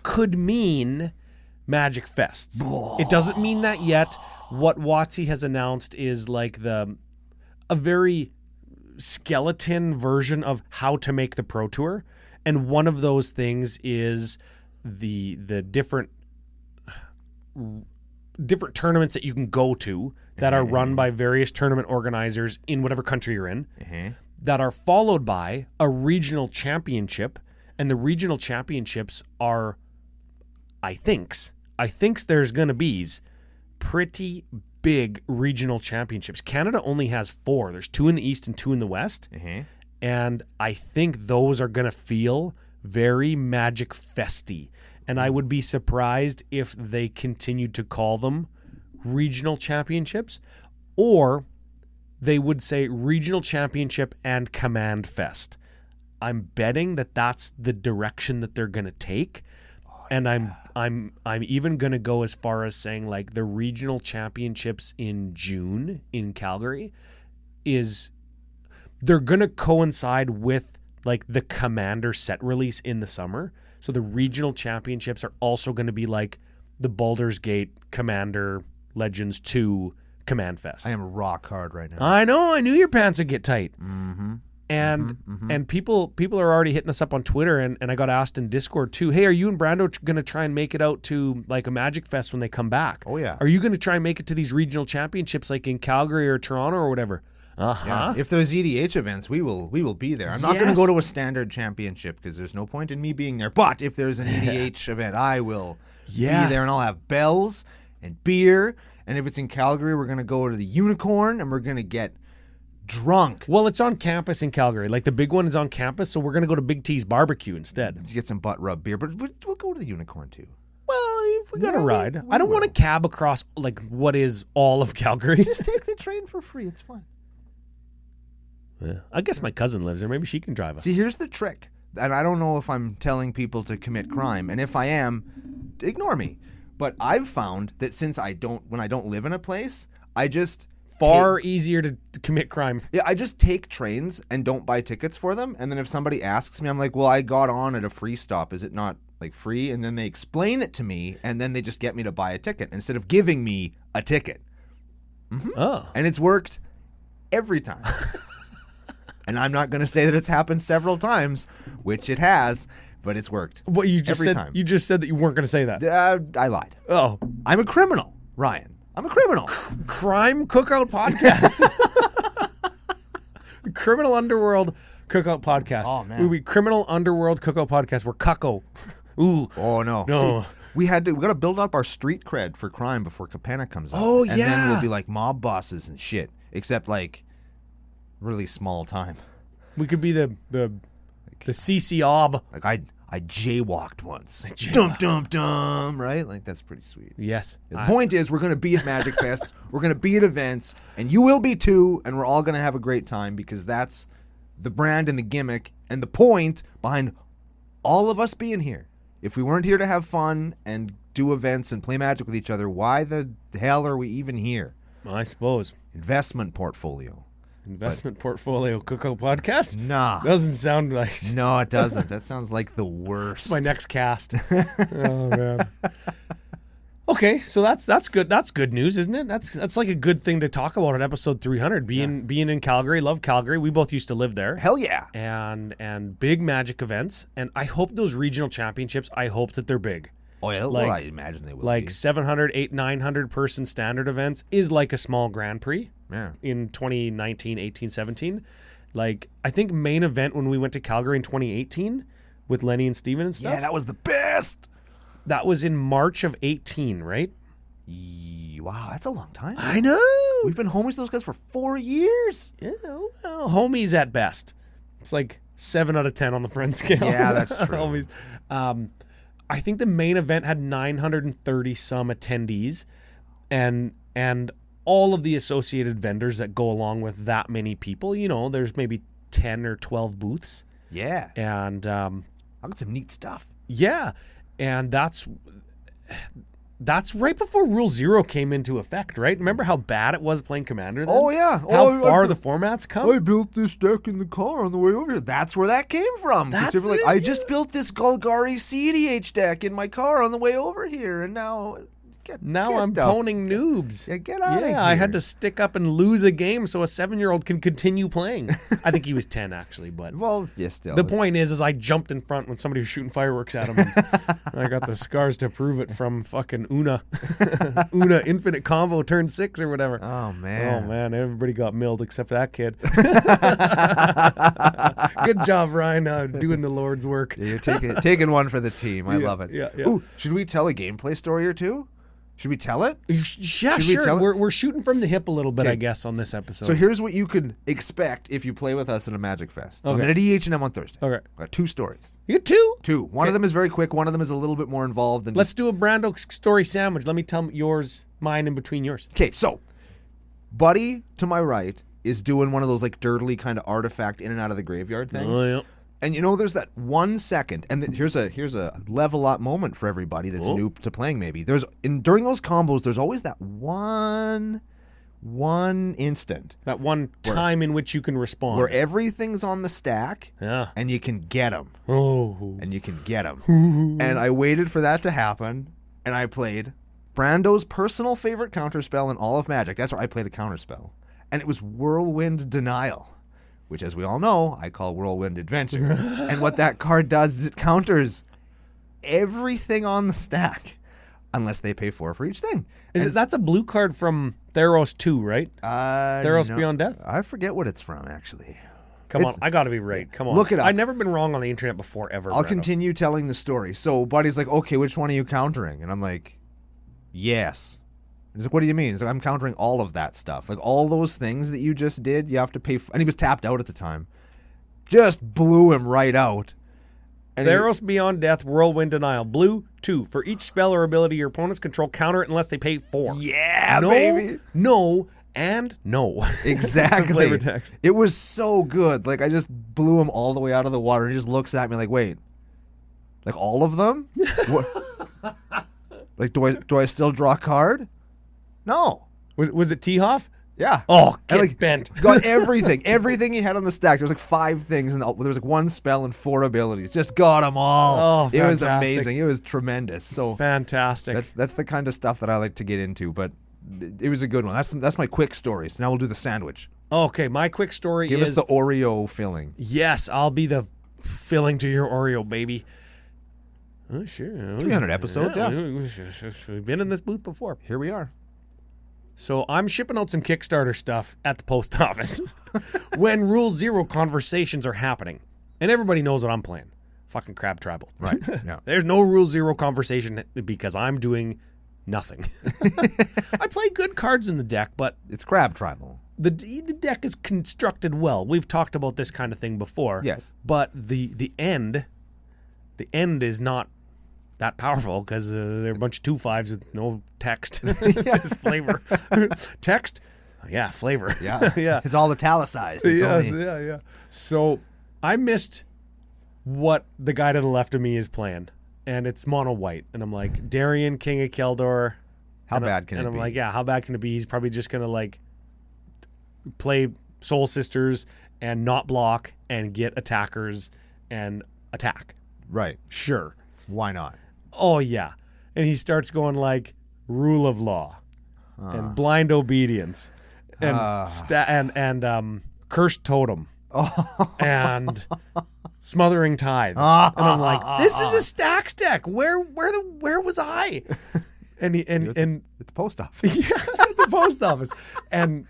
could mean Magic Fests. It doesn't mean that yet. What WotC has announced is like a very skeleton version of how to make the Pro Tour. And one of those things is the different tournaments that you can go to that are run by various tournament organizers in whatever country you're in, that are followed by a regional championship. And the regional championships are, I thinks there's going to be pretty big regional championships. Canada only has 4. There's 2 in the East and 2 in the West. And I think those are going to feel very Magic Festy. And I would be surprised if they continued to call them regional championships, or they would say regional championship and Command Fest. I'm betting that that's the direction that they're going to take. And I'm even going to go as far as saying like the regional championships in June in Calgary they're going to coincide with like the Commander set release in the summer. So the regional championships are also going to be like the Baldur's Gate Commander Legends 2 Command Fest.
I am rock hard right now.
I know. I knew your pants would get tight. And people are already hitting us up on Twitter, and I got asked in Discord too, hey, are you and Brando going to try and make it out to like a Magic Fest when they come back?
Oh, yeah.
Are you going to try and make it to these regional championships like in Calgary or Toronto or whatever?
Yeah. If there's EDH events, we will be there. I'm not going to go to a standard championship because there's no point in me being there. But if there's an EDH event, I will be there, and I'll have bells and beer. And if it's in Calgary, we're going to go to the Unicorn, and we're going to get drunk.
Well, it's on campus in Calgary. Like the big one is on campus, so we're going to go to Big T's Barbecue instead.
To get some butt rub beer, but we'll go to the Unicorn too.
Well, if we got a ride. I don't want to cab across like what is all of Calgary.
Just take the train for free. It's fun.
Yeah. I guess my cousin lives there. Maybe she can drive us.
See, here's the trick. And I don't know if I'm telling people to commit crime. And if I am, ignore me. But I've found that when I don't live in a place, I just...
easier to commit crime.
Yeah, I just take trains and don't buy tickets for them. And then if somebody asks me, I'm like, well, I got on at a free stop. Is it not like free? And then they explain it to me, and then they just get me to buy a ticket instead of giving me a ticket.
Oh.
And it's worked every time. And I'm not going to say that it's happened several times, which it has, but it's worked.
What you just
every
said?
time.
You just said that you weren't going to say that.
I lied.
Oh,
I'm a criminal, Ryan. I'm a criminal.
Crime Cookout Podcast. Criminal Underworld Cookout Podcast.
Oh, man.
We Criminal Underworld Cookout Podcast. We're cucko. Ooh.
Oh, no.
No.
See, we got to build up our street cred for crime before Capenna comes out.
Oh,
and
yeah.
And then we'll be like mob bosses and shit, except like really small time.
We could be the The CCOB.
Like I jaywalked once. Dum dum dum, right? Like that's pretty sweet.
Yes.
The point is, we're going to be at Magic Fest. We're going to be at events, and you will be too, and we're all going to have a great time because that's the brand and the gimmick and the point behind all of us being here. If we weren't here to have fun and do events and play Magic with each other, why the hell are we even here?
I suppose.
Investment portfolio.
Portfolio Cookout Podcast?
Nah.
Doesn't sound like...
No, it doesn't. That sounds like the worst.
It's my next cast. Oh, man. Okay, so that's good. That's good news, isn't it? That's like a good thing to talk about at episode 300. Being in Calgary, love Calgary. We both used to live there.
Hell yeah.
And big Magic events. And I hope those regional championships, I hope that they're big.
Oh, yeah. Well, I imagine they will
like
be.
700, 800, 900 person standard events is like a small Grand Prix.
Yeah.
In 2019, 18, 17. Like, I think main event when we went to Calgary in 2018 with Lenny and Steven and stuff.
Yeah, that was the best.
That was in March of 18, right?
Wow, that's a long time.
I know.
We've been homies with those guys for 4 years.
Yeah, well, homies at best. It's like 7 out of 10 on the friend scale.
Yeah, that's true.
Homies. I think the main event had 930 some attendees, and all of the associated vendors that go along with that many people. You know, there's maybe 10 or 12 booths.
Yeah.
And
I got some neat stuff.
Yeah, and that's right before Rule 0 came into effect, right? Remember how bad it was playing Commander then?
Oh, yeah.
How far the formats come?
I built this deck in the car on the way over here. That's where that came from.
That's
People were like, I just built this Golgari EDH deck in my car on the way over here, and now...
I'm poning noobs.
Yeah, get out of here.
Yeah, I had to stick up and lose a game so a 7-year-old can continue playing. I think he was 10, actually, but...
Well, yeah, still.
The point is I jumped in front when somebody was shooting fireworks at him. And I got the scars to prove it from fucking Una. Una Infinite Combo turn 6 or whatever.
Oh, man.
Oh, man. Everybody got milled except for that kid. Good job, Ryan, doing the Lord's work.
Yeah, you're taking one for the team. I love it.
Yeah.
Ooh, should we tell a gameplay story or two? Should we tell it?
Yeah, sure.
We
we're shooting from the hip a little bit, I guess, on this episode.
So here's what you could expect if you play with us in a Magic Fest. So I'm at EDH on Thursday.
Okay.
I got 2 stories.
You got 2?
2. One of them is very quick. One of them is a little bit more involved. Than
Let's do a Brando story sandwich. Let me tell yours, mine, in between yours.
Okay, so Buddy to my right is doing one of those like dirtily kind of artifact in and out of the graveyard things.
Oh, yeah.
And you know, there's that 1 second, and here's a level up moment for everybody that's new to playing. Maybe during those combos, there's always that one instant,
that one time in which you can respond,
where everything's on the stack, and you can get them. And I waited for that to happen, and I played Brando's personal favorite counterspell in all of Magic. That's where I played a counterspell, and it was Whirlwind Denial, which, as we all know, I call Whirlwind Adventure. And what that card does is it counters everything on the stack, unless they pay 4 for each thing.
That's a blue card from Theros 2, right? Theros Beyond Death?
I forget what it's from, actually.
Come on, I got to be right. Come on.
Look it up.
I've never been wrong on the internet before, ever.
I'll continue telling the story. So Buddy's like, okay, which one are you countering? And I'm like, yes. He's like, what do you mean? He's like, I'm countering all of that stuff. Like, all those things that you just did, you have to pay for. And he was tapped out at the time. Just blew him right out. And
Theros Beyond Death, Whirlwind Denial. Blue, 2. For each spell or ability your opponents control, counter it unless they pay 4.
Yeah, baby.
No, and no.
Exactly.
Flavor text.
It was so good. Like, I just blew him all the way out of the water. He just looks at me like, wait. Like, all of them? What? Like, do I still draw a card? No.
Was it T-Hoff?
Yeah.
Oh, get bent.
Got everything. Everything he had on the stack. There was like 5 things, and there was like 1 spell and 4 abilities. Just got them all.
Oh, fantastic.
It was amazing. It was tremendous. So
fantastic.
That's the kind of stuff that I like to get into, but it was a good one. That's my quick story. So now we'll do the sandwich.
Okay, my quick story
Give us the Oreo filling.
Yes, I'll be the filling to your Oreo, baby. Oh, sure.
300 episodes, yeah.
We've been in this booth before.
Here we are.
So I'm shipping out some Kickstarter stuff at the post office when Rule 0 conversations are happening. And everybody knows what I'm playing. Fucking Crab Tribal.
Right, yeah.
There's no Rule 0 conversation because I'm doing nothing. I play good cards in the deck, but...
It's Crab Tribal.
the deck is constructed well. We've talked about this kind of thing before.
Yes.
But the end is not that powerful because they're a bunch of 2/5s with no text. Flavor. Text? Yeah, flavor.
Yeah.
Yeah.
It's all italicized. It's only...
Yeah. So I missed what the guy to the left of me is playing. And it's mono white. And I'm like, Darien, King of Keldor.
How bad can it be?
And I'm like, yeah, how bad can it be? He's probably just going to like play Soul Sisters and not block and get attackers and attack.
Right.
Sure.
Why not?
Oh, yeah. And he starts going like rule of law and blind obedience and cursed totem and smothering tithe. And I'm like, this is a stacks deck. Where was I? And
It's the post office.
yeah, the post office. And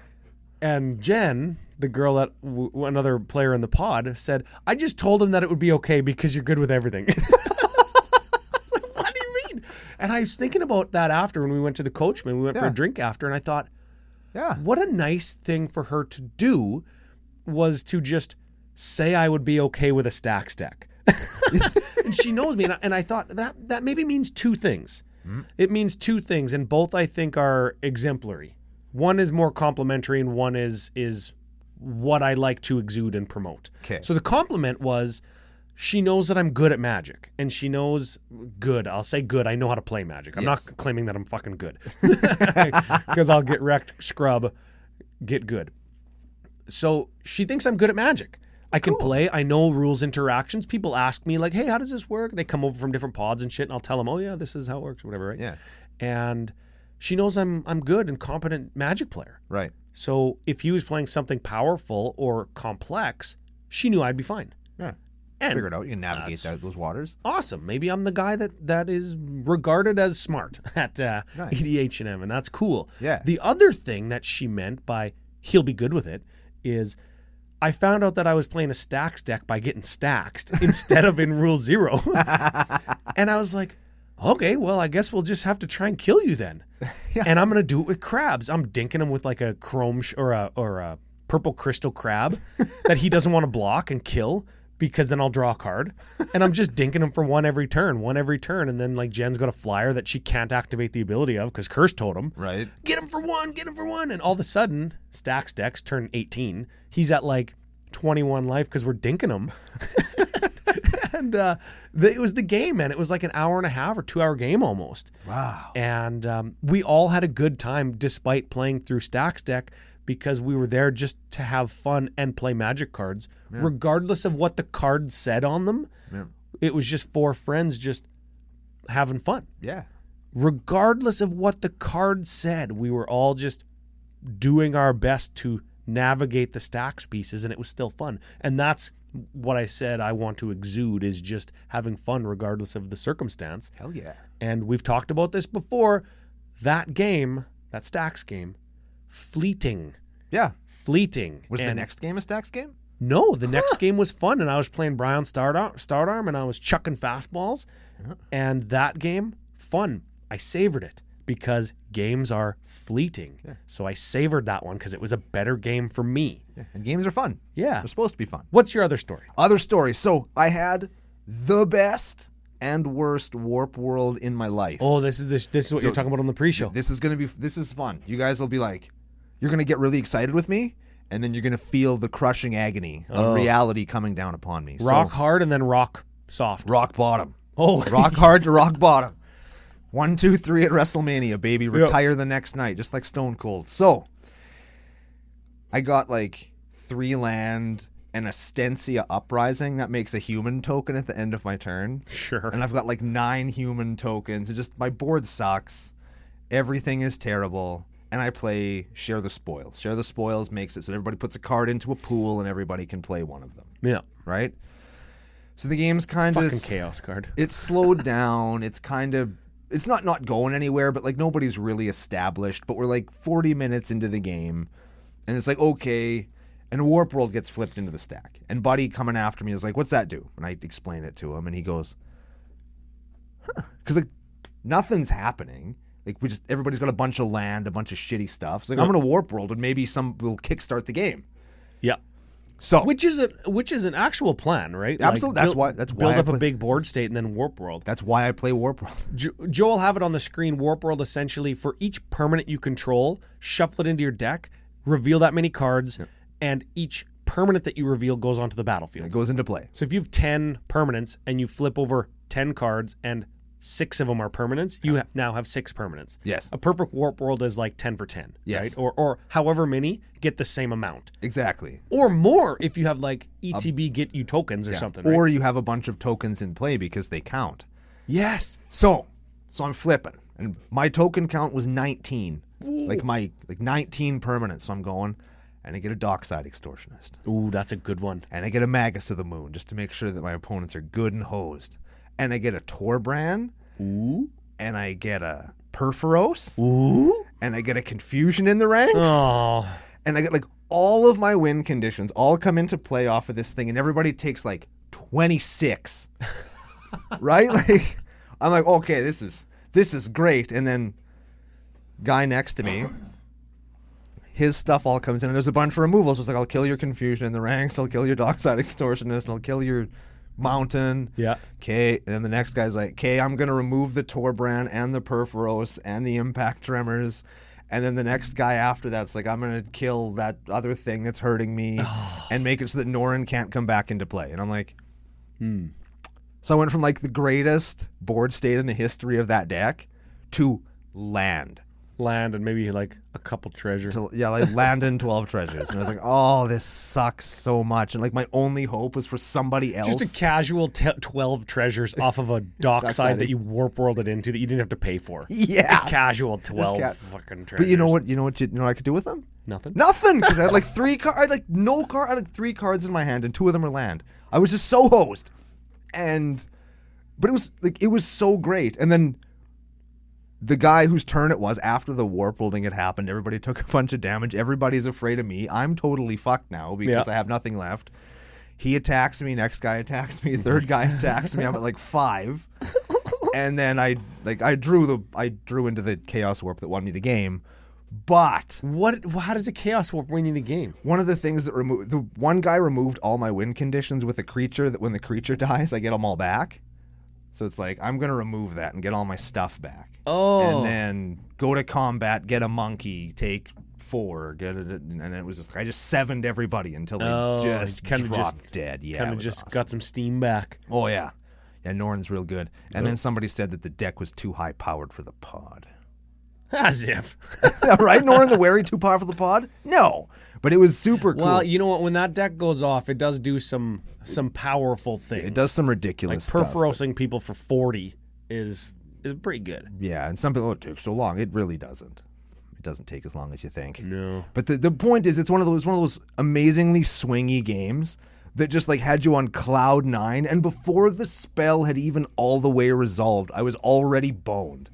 Jen, the girl that another player in the pod, said, I just told him that it would be okay because you're good with everything. What do you mean? And I was thinking about that after when we went to the Coachman. We went for a drink after, and I thought,
Yeah.
what a nice thing for her to do was to just say I would be okay with a stacks deck. And she knows me, and I thought that maybe means two things. It means two things, and both I think are exemplary. One is more complimentary, and one is what I like to exude and promote.
Okay.
So the compliment was she knows that I'm good at Magic, and she knows good. I'll say good. I know how to play Magic. I'm not claiming that I'm fucking good because I'll get wrecked, scrub, get good. So she thinks I'm good at Magic. I can play. I know rules interactions. People ask me like, hey, how does this work? They come over from different pods and shit, and I'll tell them, oh, yeah, this is how it works or whatever, right?
Yeah.
And she knows I'm good and competent Magic player.
Right.
So if he was playing something powerful or complex, she knew I'd be fine.
Yeah.
And
Figure it out. You can navigate those waters.
awesome. Maybe I'm the guy that is regarded as smart at EDH and M, and that's cool.
Yeah.
The other thing that she meant by he'll be good with it is I found out that I was playing a stacks deck by getting staxed instead of in Rule 0. And I was like, okay, well, I guess we'll just have to try and kill you then.
Yeah.
And I'm going to do it with crabs. I'm dinking him with like a chrome or a purple crystal crab that he doesn't want to block and kill because then I'll draw a card. And I'm just dinking him for one every turn. And then like Jen's got a flyer that she can't activate the ability of because Curse Totem.
Right.
Get him for one. And all of a sudden, stacks decks turn 18. He's at like 21 life because we're dinking him. And it was the game, man. It was like an hour and a half or 2 hour game almost.
Wow.
And we all had a good time despite playing through stacks deck because we were there just to have fun and play Magic cards, regardless of what the cards said on them.
Yeah.
It was just four friends just having fun.
Yeah.
Regardless of what the cards said, we were all just doing our best to navigate the stacks pieces, and it was still fun. And that's what I said I want to exude, is just having fun regardless of the circumstance.
Hell yeah.
And we've talked about this before. That game, that stacks game, fleeting.
Yeah.
Fleeting.
Was the
And
next game a stacks game?
no, the next game was fun, and I was playing Brian Stardarm, and I was chucking fastballs. And that game, fun. I savored it because games are fleeting.
Yeah.
So I savored that one because it was a better game for me.
Yeah. And games are fun.
Yeah.
They're supposed to be fun.
What's your other story?
Other stories. So I had the best and worst warp world in my life.
Oh, this is what you're talking about on the pre-show.
This is fun. You guys will be like, you're going to get really excited with me, and then you're going to feel the crushing agony of reality coming down upon me.
Rock
So,
hard and then rock soft.
rock bottom.
Oh,
Rock hard to rock bottom. 1, 2, 3 at WrestleMania, baby. Retire the next night, just like Stone Cold. So, I got like 3 land and a Stensia Uprising. That makes a human token at the end of my turn.
sure.
And I've got like 9 human tokens. And just my board sucks. Everything is terrible. And I play Share the Spoils. Share the Spoils makes it so everybody puts a card into a pool and everybody can play one of them.
Yeah.
Right? So the game's kind of...
Fucking chaos card.
It's slowed down. It's kind of... It's not going anywhere, but like nobody's really established. But we're like 40 minutes into the game. And it's like, okay... And Warp World gets flipped into the stack. And Buddy coming after me is like, what's that do? And I explain it to him, and he goes, huh. Because like, nothing's happening. Like everybody's got a bunch of land, a bunch of shitty stuff. It's like I'm gonna warp world and maybe some will kickstart the game.
Yeah.
So
which is an actual plan, right?
Absolutely. That's why
build up a big board state and then warp world.
That's why I play warp world.
Joe will have it on the screen. Warp world essentially for each permanent you control, shuffle it into your deck, reveal that many cards, and each permanent that you reveal goes onto the battlefield.
It goes into play.
So if you have 10 permanents and you flip over 10 cards and 6 of them are permanents, you now have 6 permanents.
Yes.
A perfect warp world is like 10 for 10,
yes.
right? Or however many get the same amount.
Exactly.
Or more if you have like ETB get you tokens or something, right?
Or you have a bunch of tokens in play because they count.
Yes.
So I'm flipping, and my token count was 19. Ooh. Like 19 permanents. So I'm going, and I get a Dockside Extortionist.
Ooh, that's a good one.
And I get a Magus of the Moon just to make sure that my opponents are good and hosed. And I get a Torbrand.
Ooh.
And I get a Perforos.
Ooh.
And I get a Confusion in the ranks.
Oh.
And I get like all of my win conditions all come into play off of this thing, and everybody takes like 26. Right? Like I'm like, okay, this is great. And then guy next to me, his stuff all comes in, and there's a bunch of removals. It's like, I'll kill your Confusion in the ranks, I'll kill your Dockside Extortionist, and I'll kill your Mountain.
Yeah.
Okay. And then the next guy's like, okay, I'm going to remove the Torbrand and the Perforos and the Impact Tremors. And then the next guy after that's like, I'm going to kill that other thing that's hurting me and make it so that Norin can't come back into play. And I'm like, So I went from like the greatest board state in the history of that deck to land.
Land and maybe like a couple treasures.
Like land and 12 treasures. And I was like, oh, this sucks so much. And like my only hope was for somebody else.
Just a casual 12 treasures off of a dockside that you warp worlded into that you didn't have to pay for.
Yeah.
A casual 12 fucking treasures.
But you know what I could do with them?
Nothing.
Because I had like 3 cards. I had like no card. I had like 3 cards in my hand, and 2 of them are land. I was just so hosed. But it was so great. And then the guy whose turn it was after the warp worlding had happened, everybody took a bunch of damage. Everybody's afraid of me. I'm totally fucked now because I have nothing left. He attacks me. Next guy attacks me. Third guy attacks me. I'm at like 5. And then I drew into the Chaos Warp that won me the game. But
how does a Chaos Warp win you the game?
One of the things that the one guy removed all my win conditions with a creature that when the creature dies, I get them all back. So it's like, I'm going to remove that and get all my stuff back.
Oh.
And then go to combat, get a monkey, take 4, and it was just, I just 7'd everybody until they just dropped dead. Yeah.
Kind of just awesome. Got some steam back.
Oh, yeah. Yeah, Norin's real good. And then somebody said that the deck was too high powered for the pod.
As if.
Right? Norin the Wary too powerful for the pod? No. But it was super cool.
Well, you know what? When that deck goes off, it does do some powerful things.
It does some ridiculous
stuff.
Like
Perforosing people for 40 is pretty good.
Yeah, and some people, it took so long. It really doesn't. It doesn't take as long as you think.
No.
But the point is, it's one of those amazingly swingy games that just like had you on cloud 9, and before the spell had even all the way resolved, I was already boned.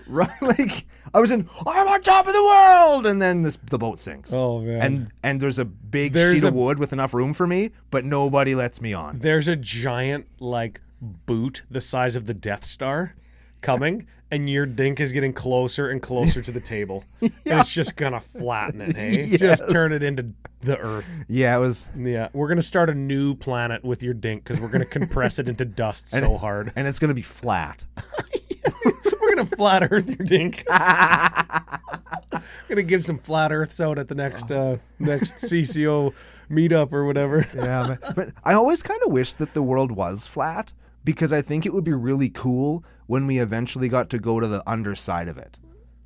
Right? Like, I'm on top of the world! And then the boat sinks.
Oh, man.
And there's a big sheet of wood with enough room for me, but nobody lets me on.
There's a giant, like, boot the size of the Death Star coming, and your dink is getting closer and closer to the table. And it's just gonna flatten it, hey?
Yes.
Just turn it into the Earth.
Yeah, it was...
Yeah, we're gonna start a new planet with your dink, because we're gonna compress it into dust so hard.
And it's gonna be flat.
We're gonna flat Earth your dink. Gonna give some flat Earths out at the next CCO meetup or whatever.
Yeah, but I always kind of wish that the world was flat, because I think it would be really cool when we eventually got to go to the underside of it.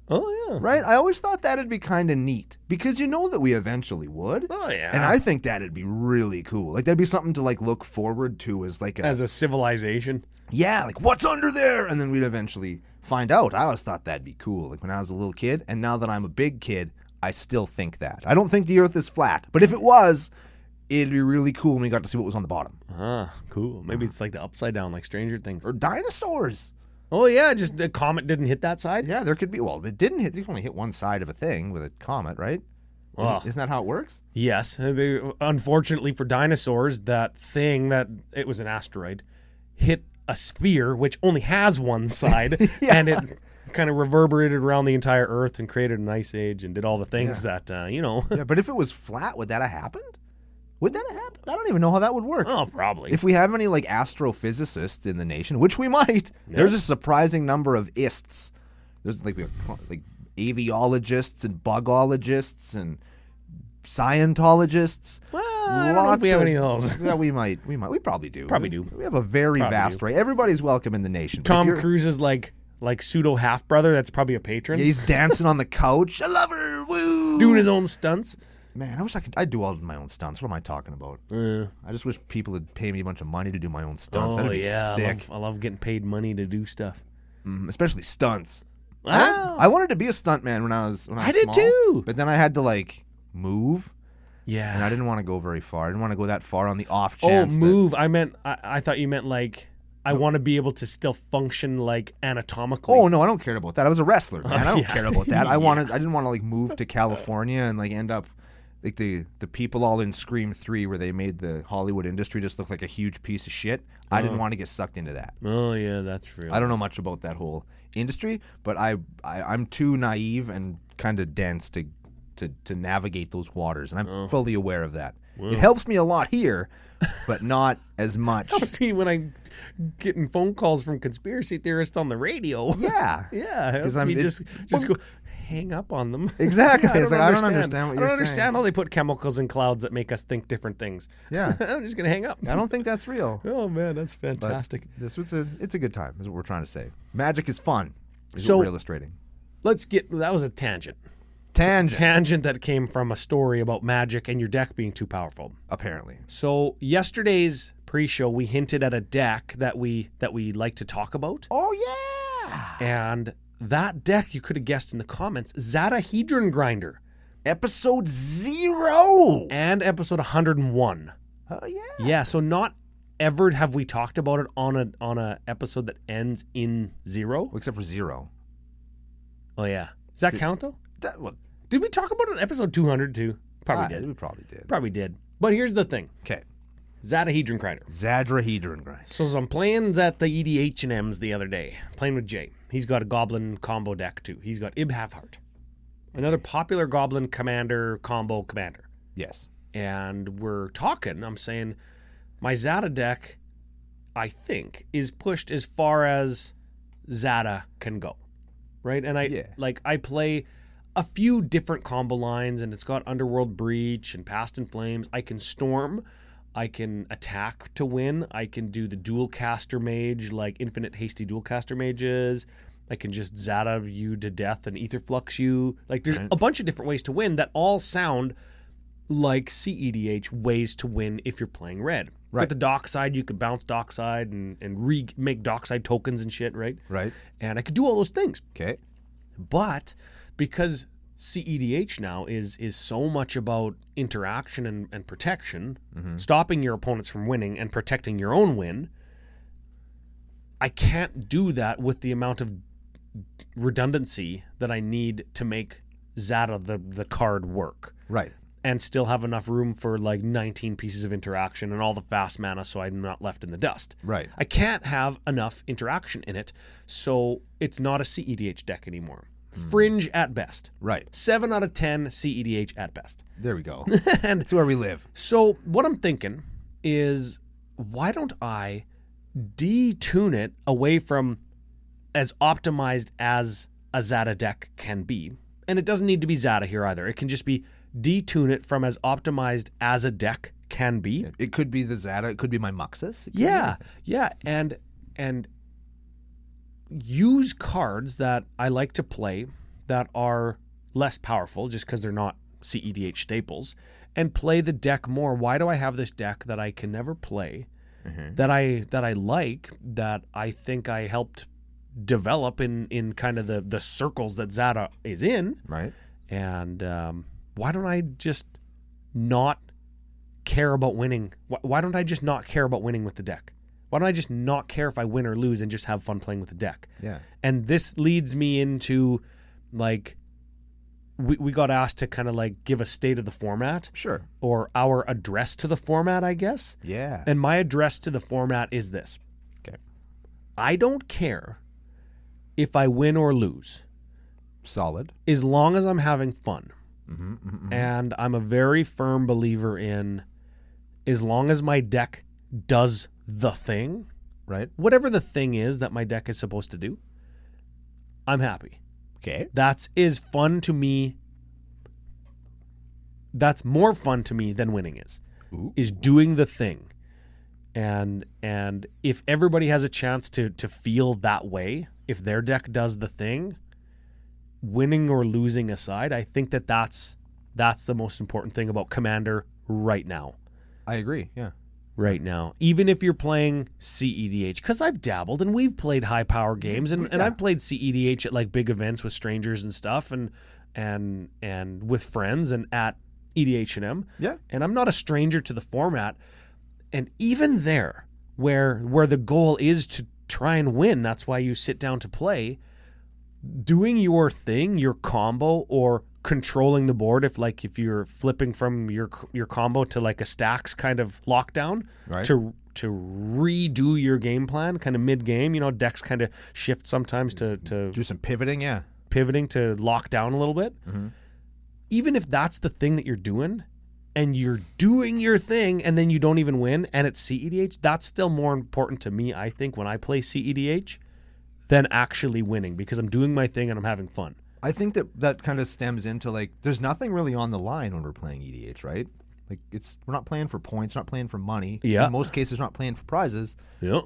Oh, yeah.
Right? I always thought that'd be kind of neat, because you know that we eventually would.
Oh, yeah.
And I think that'd be really cool. Like, that'd be something to, like, look forward to as, like,
as a civilization.
Yeah, like, what's under there? And then we'd eventually find out. I always thought that'd be cool, like, when I was a little kid. And now that I'm a big kid, I still think that. I don't think the Earth is flat. But if it was, it'd be really cool when we got to see what was on the bottom.
Ah, cool. Maybe it's like the upside down, like Stranger Things.
Or dinosaurs.
Oh, yeah, just the comet didn't hit that side?
Yeah, there could be. Well, it didn't hit. You can only hit one side of a thing with a comet, right? Isn't that how it works?
Yes. Unfortunately for dinosaurs, that thing it was an asteroid, hit a sphere, which only has one side, and it kind of reverberated around the entire Earth and created an ice age and did all the things that,
Yeah, but if it was flat, would that have happened? Would that have happened? I don't even know how that would work.
Oh, probably.
If we have any like astrophysicists in the nation, which we might, there's a surprising number of ists. There's we have like aviologists and bugologists and Scientologists.
Well, I don't know if we have any of those.
Yeah, we might. We probably do.
Probably do.
We have a very vast array. Everybody's welcome in the nation.
Tom Cruise is like pseudo half brother. That's probably a patron.
Yeah, he's dancing on the couch. I love her. Woo!
Doing his own stunts.
Man, I wish I'd do all of my own stunts. What am I talking about? I just wish people would pay me a bunch of money to do my own stunts. That'd be sick.
I love getting paid money to do stuff.
Especially stunts.
Wow.
I wanted to be a stuntman when I was small.
I did too.
But then I had to move.
Yeah.
And I didn't want to go very far. I didn't want to go that far on the off chance.
Move. I thought you meant I want to be able to still function anatomically.
Oh no, I don't care about that. I was a wrestler, man. I don't care about that. I didn't want to move to California and end up like the people all in Scream 3 where they made the Hollywood industry just look like a huge piece of shit. I didn't want to get sucked into that.
Oh yeah, that's real.
I don't know much about that whole industry, but I'm too naive and kind of dense to navigate those waters, and I'm fully aware of that. It helps me a lot here, but not as much.
Helps me when I'm getting phone calls from conspiracy theorists on the radio.
Yeah.
Yeah. Helps me just go hang up on them.
Exactly.
I don't
understand what you're
saying.
saying.
I don't understand how they put chemicals in clouds that make us think different things.
Yeah.
I'm just going to hang up.
I don't think that's real.
Oh, man, that's fantastic.
But it's a good time, is what we're trying to say. Magic is fun, is what we're illustrating.
That was a tangent. Tangent that came from a story about magic and your deck being too powerful.
Apparently.
So yesterday's pre-show, we hinted at a deck that we like to talk about.
Oh, yeah.
And that deck, you could have guessed in the comments, Zada Hedron Grinder.
Episode 0.
And episode 101.
Oh, yeah.
Yeah, so not ever have we talked about it on a episode that ends in 0.
Except for 0.
Oh, yeah. Does that count, though?
Well,
did we talk about it in episode 200, too? Probably did.
We probably did.
Probably did. But here's the thing.
Okay.
Zada Hedron Grinder.
Zadra Hedron Grinder.
So I'm playing at the EDH and M's the other day. Playing with Jay. He's got a Goblin combo deck, too. He's got Ib Halfheart. Another popular Goblin commander combo commander.
Yes.
And we're talking. I'm saying my Zada deck, I think, is pushed as far as Zada can go. Right? And I play a few different combo lines, and it's got Underworld Breach and Past in Flames. I can Storm. I can attack to win. I can do the dual caster mage, like infinite hasty dual caster mages. I can just Zada you to death and ether flux you. There's a bunch of different ways to win that all sound like CEDH ways to win if you're playing red.
Right.
With the dockside, you can bounce dockside and make dockside tokens and shit, right?
Right.
And I could do all those things.
Okay.
But because CEDH now is so much about interaction and protection, stopping your opponents from winning and protecting your own win, I can't do that with the amount of redundancy that I need to make Zada the card work.
Right.
And still have enough room for 19 pieces of interaction and all the fast mana so I'm not left in the dust.
Right.
I can't have enough interaction in it, so it's not a CEDH deck anymore. Fringe at best.
Right.
7 out of 10 CEDH at best.
There we go.
And
that's where we live.
So what I'm thinking is, why don't I detune it away from as optimized as a Zada deck can be? And it doesn't need to be Zada here either. It can just be detune it from as optimized as a deck can be.
It could be the Zada. It could be my Muxus.
Yeah. And use cards that I like to play that are less powerful just because they're not CEDH staples, and play the deck more. Why do I have this deck that I can never play, that I like, that I think I helped develop in kind of the circles that Zada is in?
Right.
And why don't I just not care about winning? Why don't I just not care about winning with the deck? Why don't I just not care if I win or lose and just have fun playing with the deck?
Yeah.
And this leads me into, we got asked to kind of give a state of the format.
Sure.
Or our address to the format, I guess.
Yeah.
And my address to the format is this.
Okay.
I don't care if I win or lose,
Solid.
as long as I'm having fun. And I'm a very firm believer in, as long as my deck does the thing,
Right.
whatever the thing is that my deck is supposed to do, I'm happy.
Okay.
That's is fun to me. That's more fun to me than winning is doing the thing. And if everybody has a chance to feel that way, if their deck does the thing, winning or losing aside, I think that's the most important thing about Commander right now.
I agree. Yeah.
Right now, even if you're playing CEDH, because I've dabbled and we've played high power games, and I've played CEDH at like big events with strangers and stuff, and with friends and at EDH&M.
Yeah.
And I'm not a stranger to the format. And even there, where the goal is to try and win, that's why you sit down to play. Doing your thing, your combo, or controlling the board, if you're flipping from your combo to like a stacks kind of lockdown,
Right.
to redo your game plan kind of mid game, decks kind of shift sometimes to
Do some pivoting. Yeah.
pivoting to lock down a little bit. Even if that's the thing that you're doing and you're doing your thing and then you don't even win and it's CEDH, that's still more important to me, I think, when I play CEDH than actually winning, because I'm doing my thing and I'm having fun.
I think that kind of stems into like, there's nothing really on the line when we're playing EDH, right? Like we're not playing for points, not playing for money.
Yeah.
In most cases, not playing for prizes.
Yeah.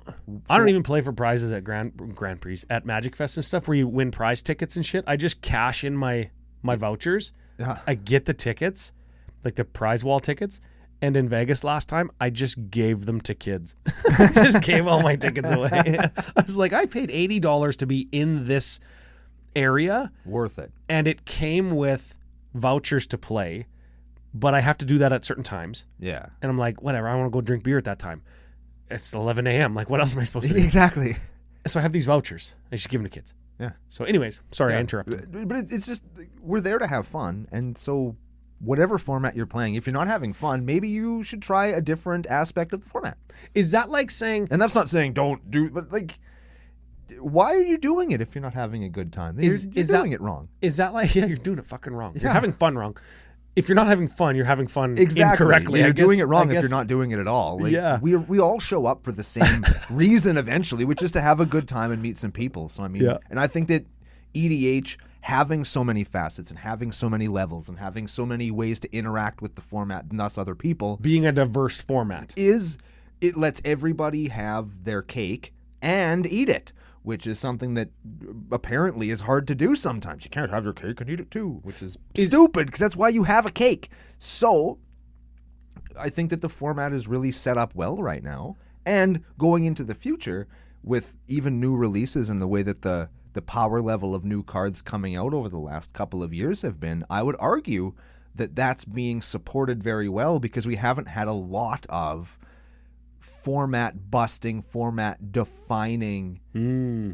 I don't even play for prizes at Grand Prix, at Magic Fest and stuff where you win prize tickets and shit. I just cash in my vouchers.
Yeah.
I get the tickets, like the prize wall tickets. And in Vegas last time, I just gave them to kids. I just gave all my tickets away. I was like, I paid $80 to be in this area.
Worth it.
And it came with vouchers to play, but I have to do that at certain times.
Yeah.
And I'm like, whatever, I want to go drink beer at that time. It's 11 a.m. Like, what else am I supposed to do?
Exactly.
So I have these vouchers. I just give them to kids.
Yeah.
So anyways, sorry,
Yeah.
I interrupted.
But it's just, we're there to have fun. And so whatever format you're playing, if you're not having fun, maybe you should try a different aspect of the format.
Is that like saying...
And that's not saying don't do, but like, why are you doing it if you're not having a good time? You're doing it wrong.
Is that like, yeah, you're doing it fucking wrong. You're
Yeah.
having fun wrong. If you're not having fun, you're having fun
Exactly.
incorrectly.
You're
I guess-
doing it wrong
I
if
guess-
you're not doing it at all. Like,
Yeah.
we all show up for the same reason eventually, which is to have a good time and meet some people. So I mean,
Yeah.
and I think that EDH having so many facets and having so many levels and having so many ways to interact with the format and thus other people
Being a diverse format.
it lets everybody have their cake and eat it, which is something that apparently is hard to do sometimes. You can't have your cake and eat it too, which is stupid, because that's why you have a cake. So I think that the format is really set up well right now. And going into the future with even new releases and the way that the power level of new cards coming out over the last couple of years have been, I would argue that that's being supported very well, because we haven't had a lot of format busting, format defining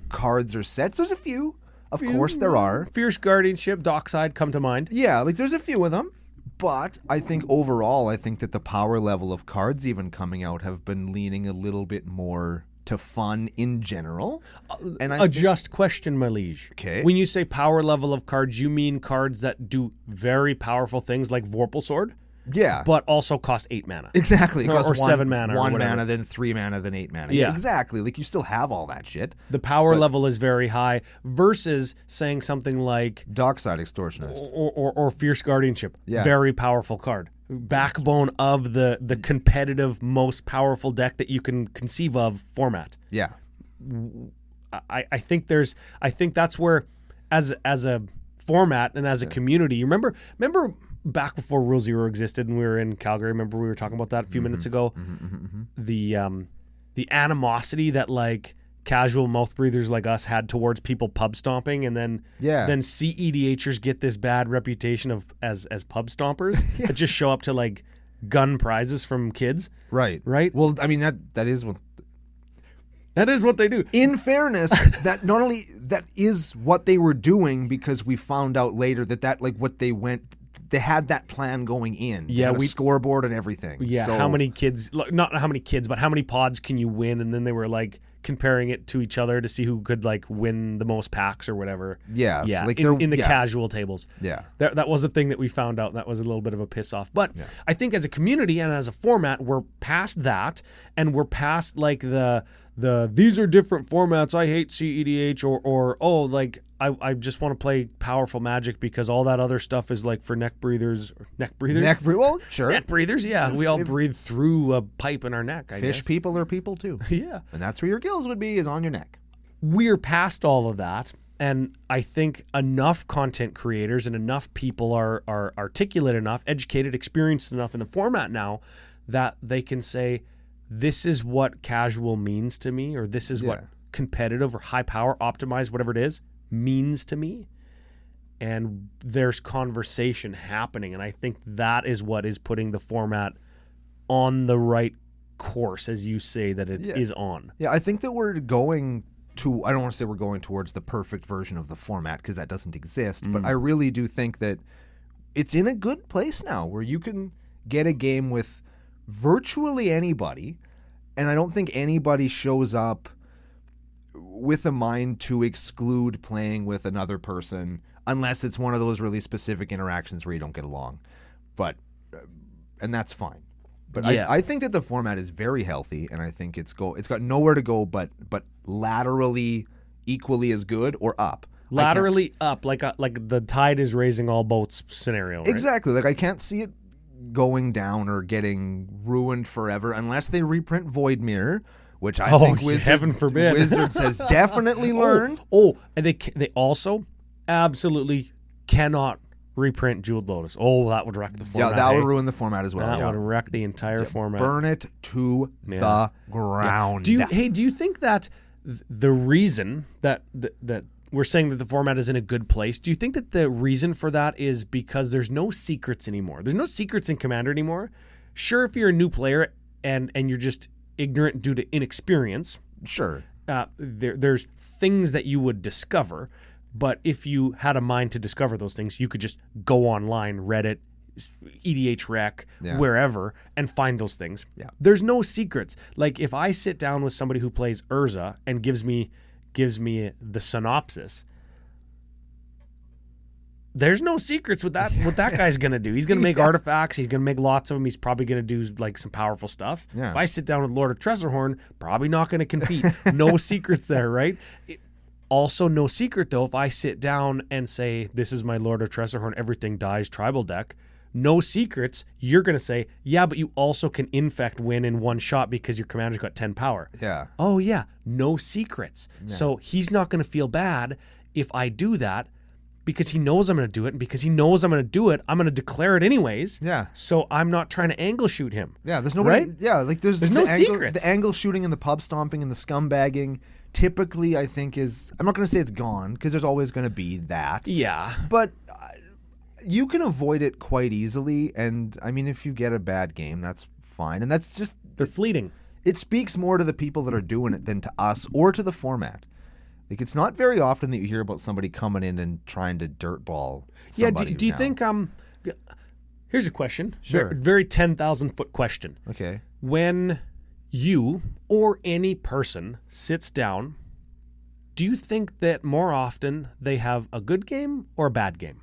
cards or sets. There's a few. Of course there are.
Fierce Guardianship, Dockside come to mind.
Yeah, like there's a few of them. But I think overall, I think that the power level of cards even coming out have been leaning a little bit more to fun in general. And
A just question, my liege.
Okay.
When you say power level of cards, you mean cards that do very powerful things like Vorpal Sword,
yeah.
but also cost 8 mana.
Exactly. It
Or
costs
7 mana or
1
whatever.
mana, then 3 mana, then 8 mana.
Yeah.
Exactly. Like you still have all that shit.
The power level is very high versus saying something like
Dockside Extortionist.
or Fierce Guardianship.
Yeah.
Very powerful card. Backbone of the competitive, most powerful deck that you can conceive of format.
Yeah.
I think that's where as a format and as a community, you remember back before Rule Zero existed and we were in Calgary, remember we were talking about that a few minutes ago? The animosity that like casual mouth breathers like us had towards people pub stomping, and then CEDHers get this bad reputation of as pub stompers that just show up to like gun prizes from kids.
Right.
Right?
Well, I mean, that is what...
That is what they do.
In fairness, that not only that is what they were doing, because we found out later that like what they had that plan going in. They had a scoreboard and everything.
Yeah,
so,
how many kids, not how many kids, but how many pods can you win? And then they were like comparing it to each other to see who could like win the most packs or whatever.
Yes,
Yeah.
like
In the casual tables.
Yeah.
That was a thing that we found out. That was a little bit of a piss off. But I think as a community and as a format, we're past that, and we're past like the these are different formats. I hate CEDH or oh, like I just want to play powerful Magic because all that other stuff is like for neck breathers.
Well, sure.
Neck breathers, yeah. We all breathe through a pipe in our neck, I guess.
Fish people are people too.
Yeah.
And that's where your gills would be, is on your neck.
We're past all of that. And I think enough content creators and enough people are articulate enough, educated, experienced enough in the format now that they can say, this is what casual means to me, or this is what competitive or high power, optimized, whatever it is, means to me. And there's conversation happening. And I think that is what is putting the format on the right course, as you say that it is on.
Yeah, I think that we're going to, I don't want to say we're going towards the perfect version of the format because that doesn't exist, but I really do think that it's in a good place now where you can get a game with virtually anybody, and I don't think anybody shows up with a mind to exclude playing with another person unless it's one of those really specific interactions where you don't get along. But and that's fine. But I think that the format is very healthy, and I think it's got nowhere to go but laterally equally as good or up.
Laterally up, like the tide is raising all boats scenario, right?
Exactly. Like I can't see it going down or getting ruined forever unless they reprint Void Mirror, which I think
heaven forbid.
Wizards has definitely learned.
And they also absolutely cannot reprint Jeweled Lotus. Oh, that would wreck the format.
Yeah, that would ruin the format as well.
That would wreck the entire format.
Burn it to the ground.
Do you think that the reason that we're saying that the format is in a good place, do you think that the reason for that is because there's no secrets anymore? There's no secrets in Commander anymore. Sure, if you're a new player and you're just ignorant due to inexperience,
sure,
there's things that you would discover. But if you had a mind to discover those things, you could just go online, Reddit, EDH Rec, wherever, and find those things.
Yeah.
There's no secrets. Like if I sit down with somebody who plays Urza and gives me the synopsis, there's no secrets with that. What that guy's gonna do? He's gonna make artifacts. He's gonna make lots of them. He's probably gonna do like some powerful stuff.
Yeah.
If I sit down with Lord of Treasurehorn, probably not gonna compete. No secrets there, right? Also, no secret though, if I sit down and say, this is my Lord of Treasurehorn, everything dies tribal deck, no secrets, you're going to say, yeah, but you also can infect win in one shot because your commander's got 10 power.
Yeah.
Oh, yeah, no secrets. Yeah. So he's not going to feel bad if I do that because he knows I'm going to do it. And because he knows I'm going to do it, I'm going to declare it anyways.
Yeah.
So I'm not trying to angle shoot him.
Yeah, there's nobody.
Right?
Yeah, like there's
no secrets.
The angle shooting and the pub stomping and the scumbagging typically, I think, is, I'm not going to say it's gone because there's always going to be that.
Yeah.
But you can avoid it quite easily. And I mean, if you get a bad game, that's fine. And that's just,
they're fleeting.
It speaks more to the people that are doing it than to us or to the format. Like, it's not very often that you hear about somebody coming in and trying to dirtball somebody.
Yeah, do you think, here's a question.
Sure.
Very 10,000 foot question.
Okay.
When you or any person sits down, do you think that more often they have a good game or a bad game?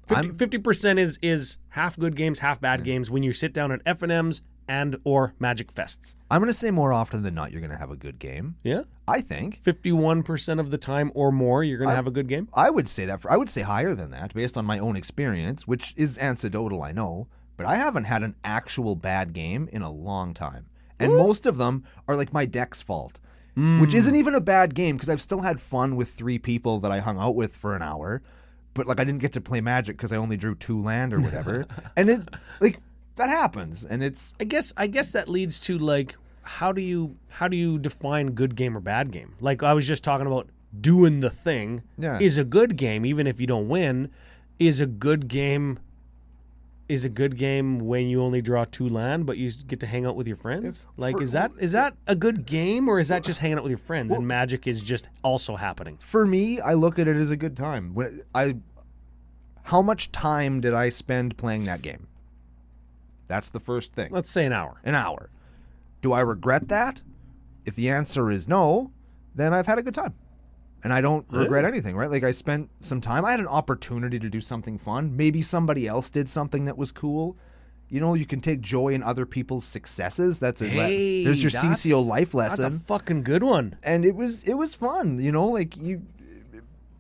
50% is half good games, half bad games when you sit down at FNMs and or Magic Fests.
I'm going to say more often than not you're going to have a good game.
Yeah?
I think.
51% of the time or more you're going to have a good game?
I would say that. I would say higher than that based on my own experience, which is anecdotal, I know. But I haven't had an actual bad game in a long time. And most of them are like my deck's fault, which isn't even a bad game because I've still had fun with 3 people that I hung out with for an hour. But like I didn't get to play Magic because I only drew 2 land or whatever. And it like that happens. And it's
I guess that leads to like how do you define good game or bad game? Like I was just talking about doing the thing is a good game even if you don't win. Is a good game when you only draw 2 land, but you get to hang out with your friends? Like, is that a good game, or is that just hanging out with your friends and Magic is just also happening?
For me, I look at it as a good time. How much time did I spend playing that game? That's the first thing.
Let's say an hour.
An hour. Do I regret that? if the answer is no, then I've had a good time. And I don't regret anything, right? Like I spent some time. I had an opportunity to do something fun. Maybe somebody else did something that was cool. You know, you can take joy in other people's successes. There's your CCO life lesson.
That's a fucking good one.
And it was fun, you know, like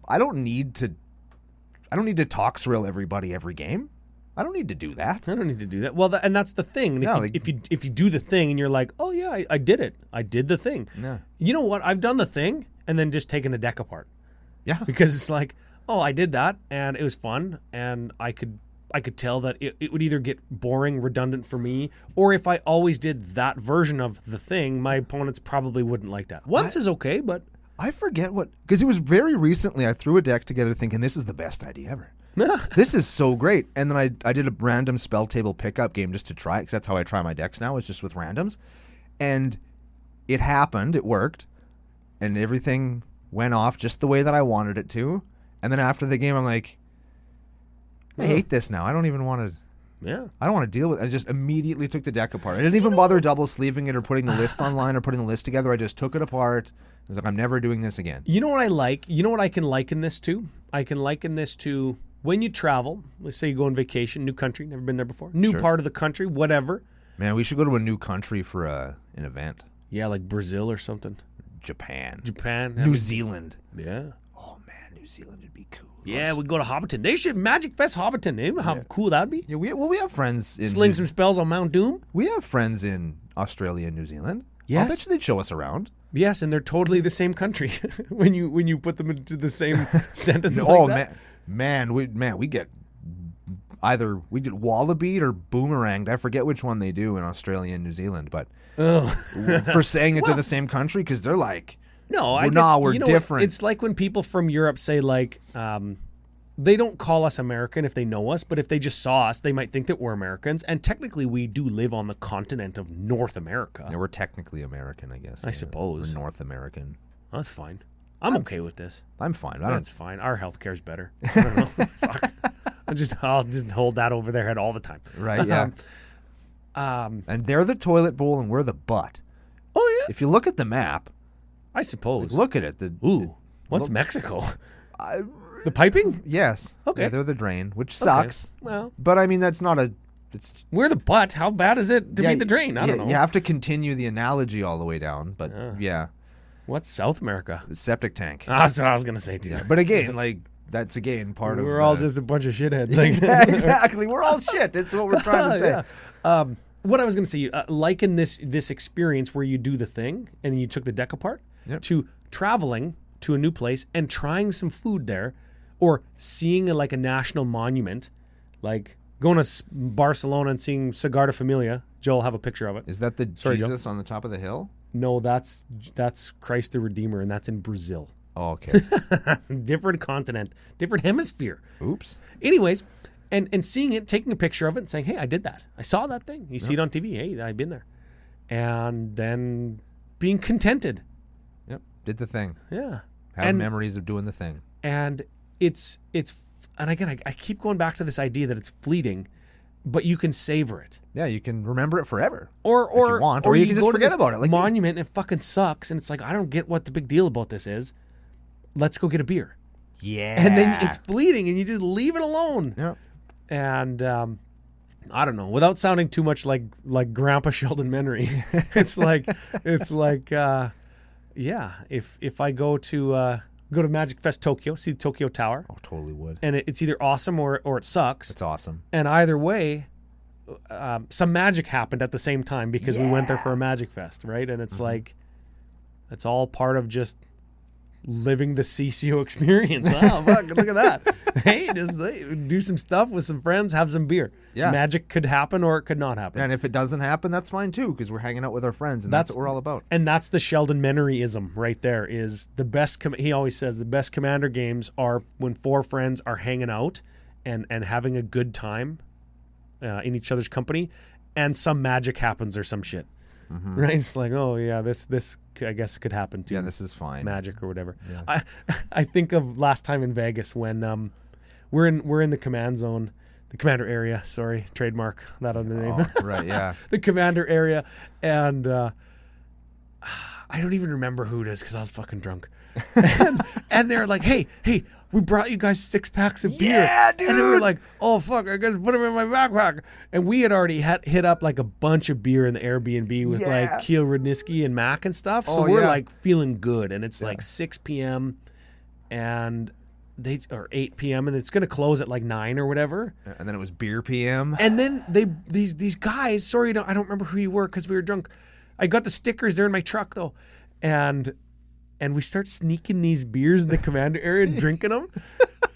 I don't need to talk thrill everybody every game. I don't need to do that.
I don't need to do that. Well, and that's the thing. And if you do the thing and you're like, oh yeah, I did it. I did the thing.
Yeah.
You know what? I've done the thing and then just taken the deck apart.
Yeah.
Because it's like, oh, I did that and it was fun and I could tell that it would either get boring, redundant for me, or if I always did that version of the thing, my opponents probably wouldn't like that. Once is okay, but
I forget because it was very recently I threw a deck together thinking this is the best idea ever. This is so great. And then I did a random spell table pickup game just to try it, because that's how I try my decks now, is just with randoms. And it happened, it worked, and everything went off just the way that I wanted it to. And then after the game, I'm like, I hate this now. I don't even want to.
Yeah.
I don't want to deal with it. I just immediately took the deck apart. I didn't even bother double sleeving it or putting the list online or putting the list together. I just took it apart. I was like, I'm never doing this again.
You know what I like? You know what I can liken this to? I can liken this to when you travel. Let's say you go on vacation, new country, never been there before, new part of the country, whatever.
Man, we should go to a new country for an event.
Yeah, like Brazil or something.
Japan.
New
Zealand.
Yeah.
Oh man, New Zealand would be cool.
Yeah, we go to Hobbiton. They should Magic Fest Hobbiton. You know how cool that'd be?
Yeah, we have friends in
sling some spells on Mount Doom.
We have friends in Australia and New Zealand.
Yes.
I bet you they'd show us around.
Yes, and they're totally the same country when you put them into the same sentence. Oh like
man, we get wallabied or boomeranged. I forget which one they do in Australia and New Zealand, but for saying it to the same country, because they're like, we're different.
It's like when people from Europe say like, they don't call us American if they know us, but if they just saw us, they might think that we're Americans. And technically, we do live on the continent of North America.
Yeah, we're technically American, I guess.
I suppose.
We're North American.
That's fine. I'm okay with this.
I'm fine.
That's fine. Our healthcare's better. I don't know. Fuck. I'll just hold that over their head all the time.
Right, yeah. And they're the toilet bowl and we're the butt.
Oh, yeah.
If you look at the map.
I suppose.
Look at it.
What's Mexico? The piping?
Yes.
Okay.
Yeah, they're the drain, which sucks.
Okay. Well.
But I mean, that's not a...
We're the butt. How bad is it to be the drain? I don't know.
You have to continue the analogy all the way down, but yeah.
What's South America?
The septic tank.
That's what I was going to say too.
Yeah. But again, that's again part of...
We're all just a bunch of shitheads.
Exactly. We're all shit. That's what we're trying to say.
Yeah. What I was going to say, liken this experience where you do the thing and you took the deck apart to traveling to a new place and trying some food there, or seeing a national monument, like going to Barcelona and seeing Sagrada Familia. Joel, have a picture of it.
Is that the Jesus on the top of the hill?
No, that's Christ the Redeemer, and that's in Brazil.
Oh, okay.
Different continent, different hemisphere.
Oops.
Anyways, and seeing it, taking a picture of it, and saying, "Hey, I did that. I saw that thing. You see it on TV. Hey, I've been there," and then being contented.
Yep. Did the thing.
Yeah.
Have memories of doing the thing.
And it's and again, I keep going back to this idea that it's fleeting, but you can savor it.
Yeah, you can remember it forever.
Or
if you want, or you can just forget about it.
Like monument, and it fucking sucks, and it's like, I don't get what the big deal about this is. Let's go get a beer.
Yeah.
And then it's fleeting, and you just leave it alone.
Yeah.
And I don't know, without sounding too much like Grandpa Sheldon Menery, it's like yeah, if I go to Magic Fest Tokyo, see the Tokyo Tower.
Oh, totally would.
And it's either awesome or it sucks.
It's awesome.
And either way, some magic happened at the same time because we went there for a Magic Fest, right? And it's like, it's all part of just living the CCO experience. Oh, fuck, look at that. Hey, just do some stuff with some friends, have some beer.
Yeah.
Magic could happen or it could not happen.
And if it doesn't happen, that's fine too, because we're hanging out with our friends, and that's what we're all about.
And that's the Sheldon Meneryism right there, is the best, he always says the best Commander games are when four friends are hanging out and having a good time in each other's company, and some magic happens or some shit. Mm-hmm. Right? It's like, oh yeah, this I guess could happen too.
Yeah, this is fine.
Magic or whatever.
Yeah.
I think of last time in Vegas when we're in the command zone, the commander area. Sorry, trademark that on the name.
Oh, right, yeah.
The commander area, and I don't even remember who it is because I was fucking drunk. And they're like, hey, we brought you guys 6 packs of beer.
Yeah, dude.
And they were like, oh, fuck, I gotta put them in my backpack. And we had already hit up like a bunch of beer in the Airbnb with like Keel Rudnisky and Mac and stuff. So we're like feeling good. And it's like 6 p.m. and or 8 p.m. and it's going to close at like 9 or whatever.
And then it was beer PM.
And then these guys, sorry, I don't remember who you were because we were drunk. I got the stickers. They're in my truck though. And we start sneaking these beers in the commander area and drinking them.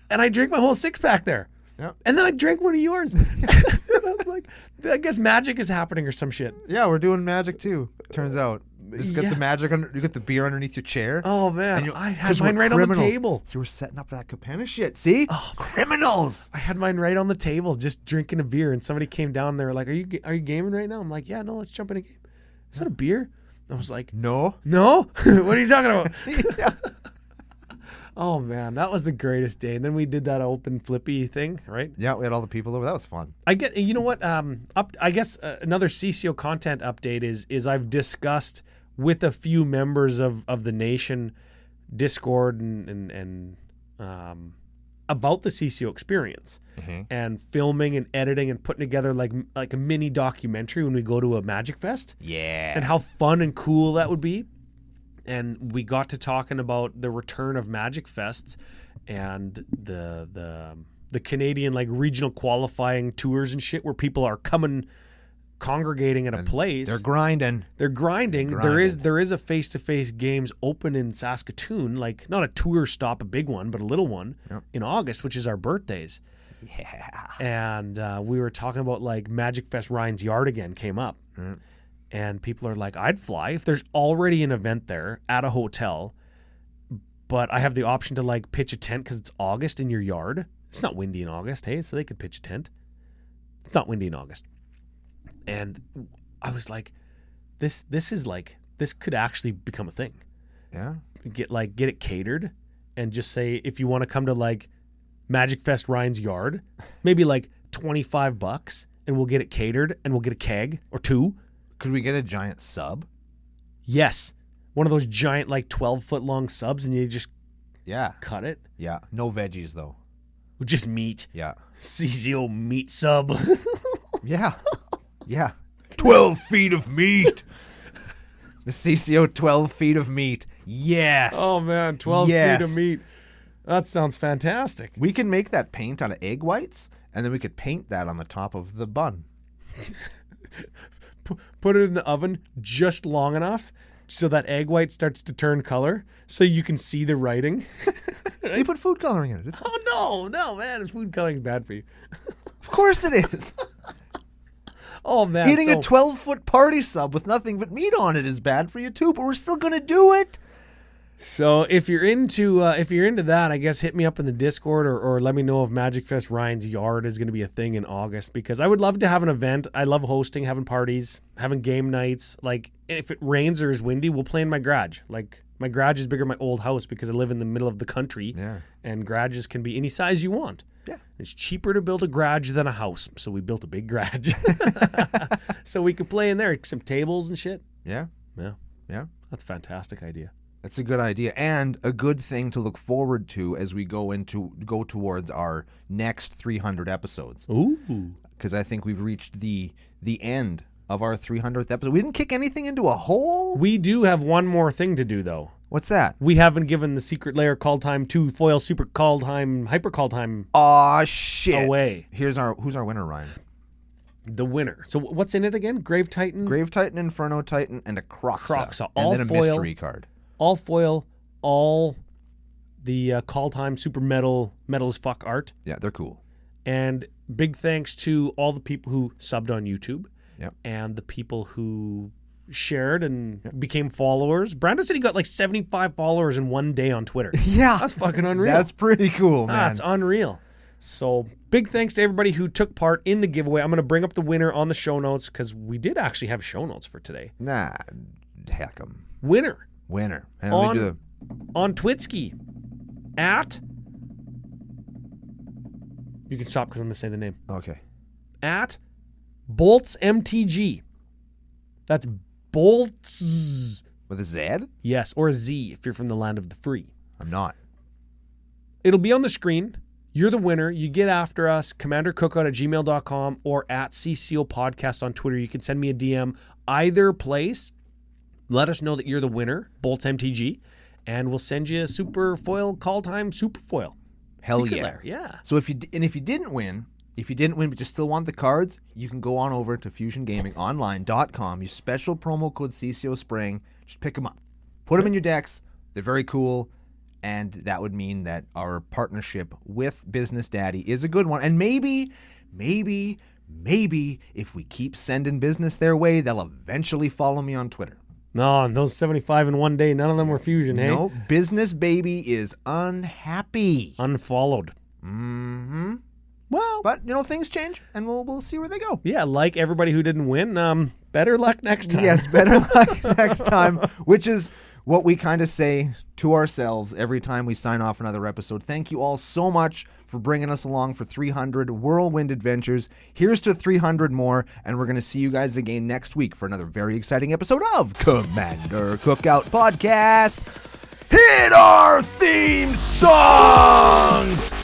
And I drink my whole 6-pack there.
Yep.
And then I drank one of yours. And I was like, I guess magic is happening or some shit.
Yeah, we're doing magic too. Turns out. You just get the magic you get the beer underneath your chair.
Oh man, I had mine right on the table.
So we're setting up that Capenna shit. See? Oh, criminals.
I had mine right on the table, just drinking a beer, and somebody came down and they were like, Are you gaming right now? I'm like, yeah, no, let's jump in a game. Is that a beer? I was like, No? What are you talking about? Yeah. Oh man, that was the greatest day. And then we did that open flippy thing, right?
Yeah, we had all the people over. That was fun.
You know what? I guess another CCO content update is I've discussed with a few members of the nation Discord and about the CCO experience and filming and editing and putting together like a mini documentary when we go to a Magic Fest.
Yeah.
And how fun and cool that would be. And we got to talking about the return of Magic Fests and the Canadian like regional qualifying tours and shit where people are congregating at a place.
They're grinding.
There is a face-to-face games open in Saskatoon, like not a tour stop, a big one, but a little one in August, which is our birthdays.
Yeah.
And we were talking about like Magic Fest Ryan's Yard again came up. And people are like, I'd fly if there's already an event there at a hotel, but I have the option to like pitch a tent because it's August in your yard. It's not windy in August, hey, so they could pitch a tent. It's not windy in August. And I was like, this could actually become a thing.
Yeah.
Get it catered and just say, if you want to come to like Magic Fest Ryan's Yard, maybe like $25 and we'll get it catered and we'll get a keg or 2.
Could we get a giant sub?
Yes. One of those giant like 12-foot long subs and you just cut it.
Yeah. No veggies though.
Just meat.
Yeah.
CCO meat sub.
Yeah. Yeah. 12 feet of meat. The CCO 12 feet of meat. Yes.
Oh, man. 12 feet of meat. That sounds fantastic.
We can make that paint out of egg whites, and then we could paint that on the top of the bun.
Put it in the oven just long enough so that egg white starts to turn color so you can see the writing.
Right? You put food coloring in it.
Oh, no, man. Food coloring is bad for you.
Of course it is.
Oh, man.
Eating a 12-foot party sub with nothing but meat on it is bad for you, too, but we're still going to do it.
So if you're into that, I guess hit me up in the Discord or let me know if Magic Fest Ryan's Yard is going to be a thing in August because I would love to have an event. I love hosting, having parties, having game nights. Like if it rains or is windy, we'll play in my garage. Like my garage is bigger than my old house because I live in the middle of the country.
Yeah.
And garages can be any size you want.
Yeah.
It's cheaper to build a garage than a house. So we built a big garage. So we could play in there, some tables and shit.
Yeah.
Yeah.
Yeah.
That's a fantastic idea.
That's a good idea and a good thing to look forward to as we go towards our next 300 episodes.
Ooh.
Because I think we've reached the end of our 300th episode. We didn't kick anything into a hole.
We do have one more thing to do, though.
What's that?
We haven't given the Secret Lair Call Time 2 Foil Super Call Time Hyper Call Time
Aw, shit.
away.
Who's our winner, Ryan?
The winner. So what's in it again? Grave Titan?
Grave Titan, Inferno Titan, and a Croxa.
All
and then
foil,
a mystery card.
All foil, all the Call Time Super Metal as fuck art.
Yeah, they're cool.
And big thanks to all the people who subbed on YouTube.
Yep.
And the people who shared and became followers. Brando said he got like 75 followers in one day on Twitter.
Yeah.
That's fucking unreal.
That's pretty cool, man.
That's unreal. So big thanks to everybody who took part in the giveaway. I'm going to bring up the winner on the show notes because we did actually have show notes for today.
Nah, heck 'em.
Winner.
Hey, let me do
on Twitsky at... You can stop because I'm going to say the name.
Okay.
At Bolts MTG. That's Bolts
With a Z?
Yes, or a Z if you're from the land of the free.
I'm not.
It'll be on the screen. You're the winner. You get after us, commandercookout@gmail.com or at CCO Podcast on Twitter. You can send me a DM. Either place, let us know that you're the winner, Bolts MTG, and we'll send you a super foil call time super foil.
Hell
Secret
yeah.
Lair, yeah.
So if you didn't win but you still want the cards, you can go on over to fusiongamingonline.com. Use special promo code CCO Spring. Just pick them up. Put them in your decks. They're very cool. And that would mean that our partnership with Business Daddy is a good one. And maybe if we keep sending business their way, they'll eventually follow me on Twitter.
No, and those 75 in one day, none of them were Fusion, hey?
No, Business Baby is unhappy.
Unfollowed.
Mm-hmm.
Well,
But, things change, and we'll see where they go.
yeah, like everybody who didn't win, better luck next time.
Yes, better luck next time, which is what we kind of say to ourselves every time we sign off another episode. Thank you all so much for bringing us along for 300 whirlwind adventures. Here's to 300 more, and we're going to see you guys again next week for another very exciting episode of Commander Cookout Podcast. Hit our theme song!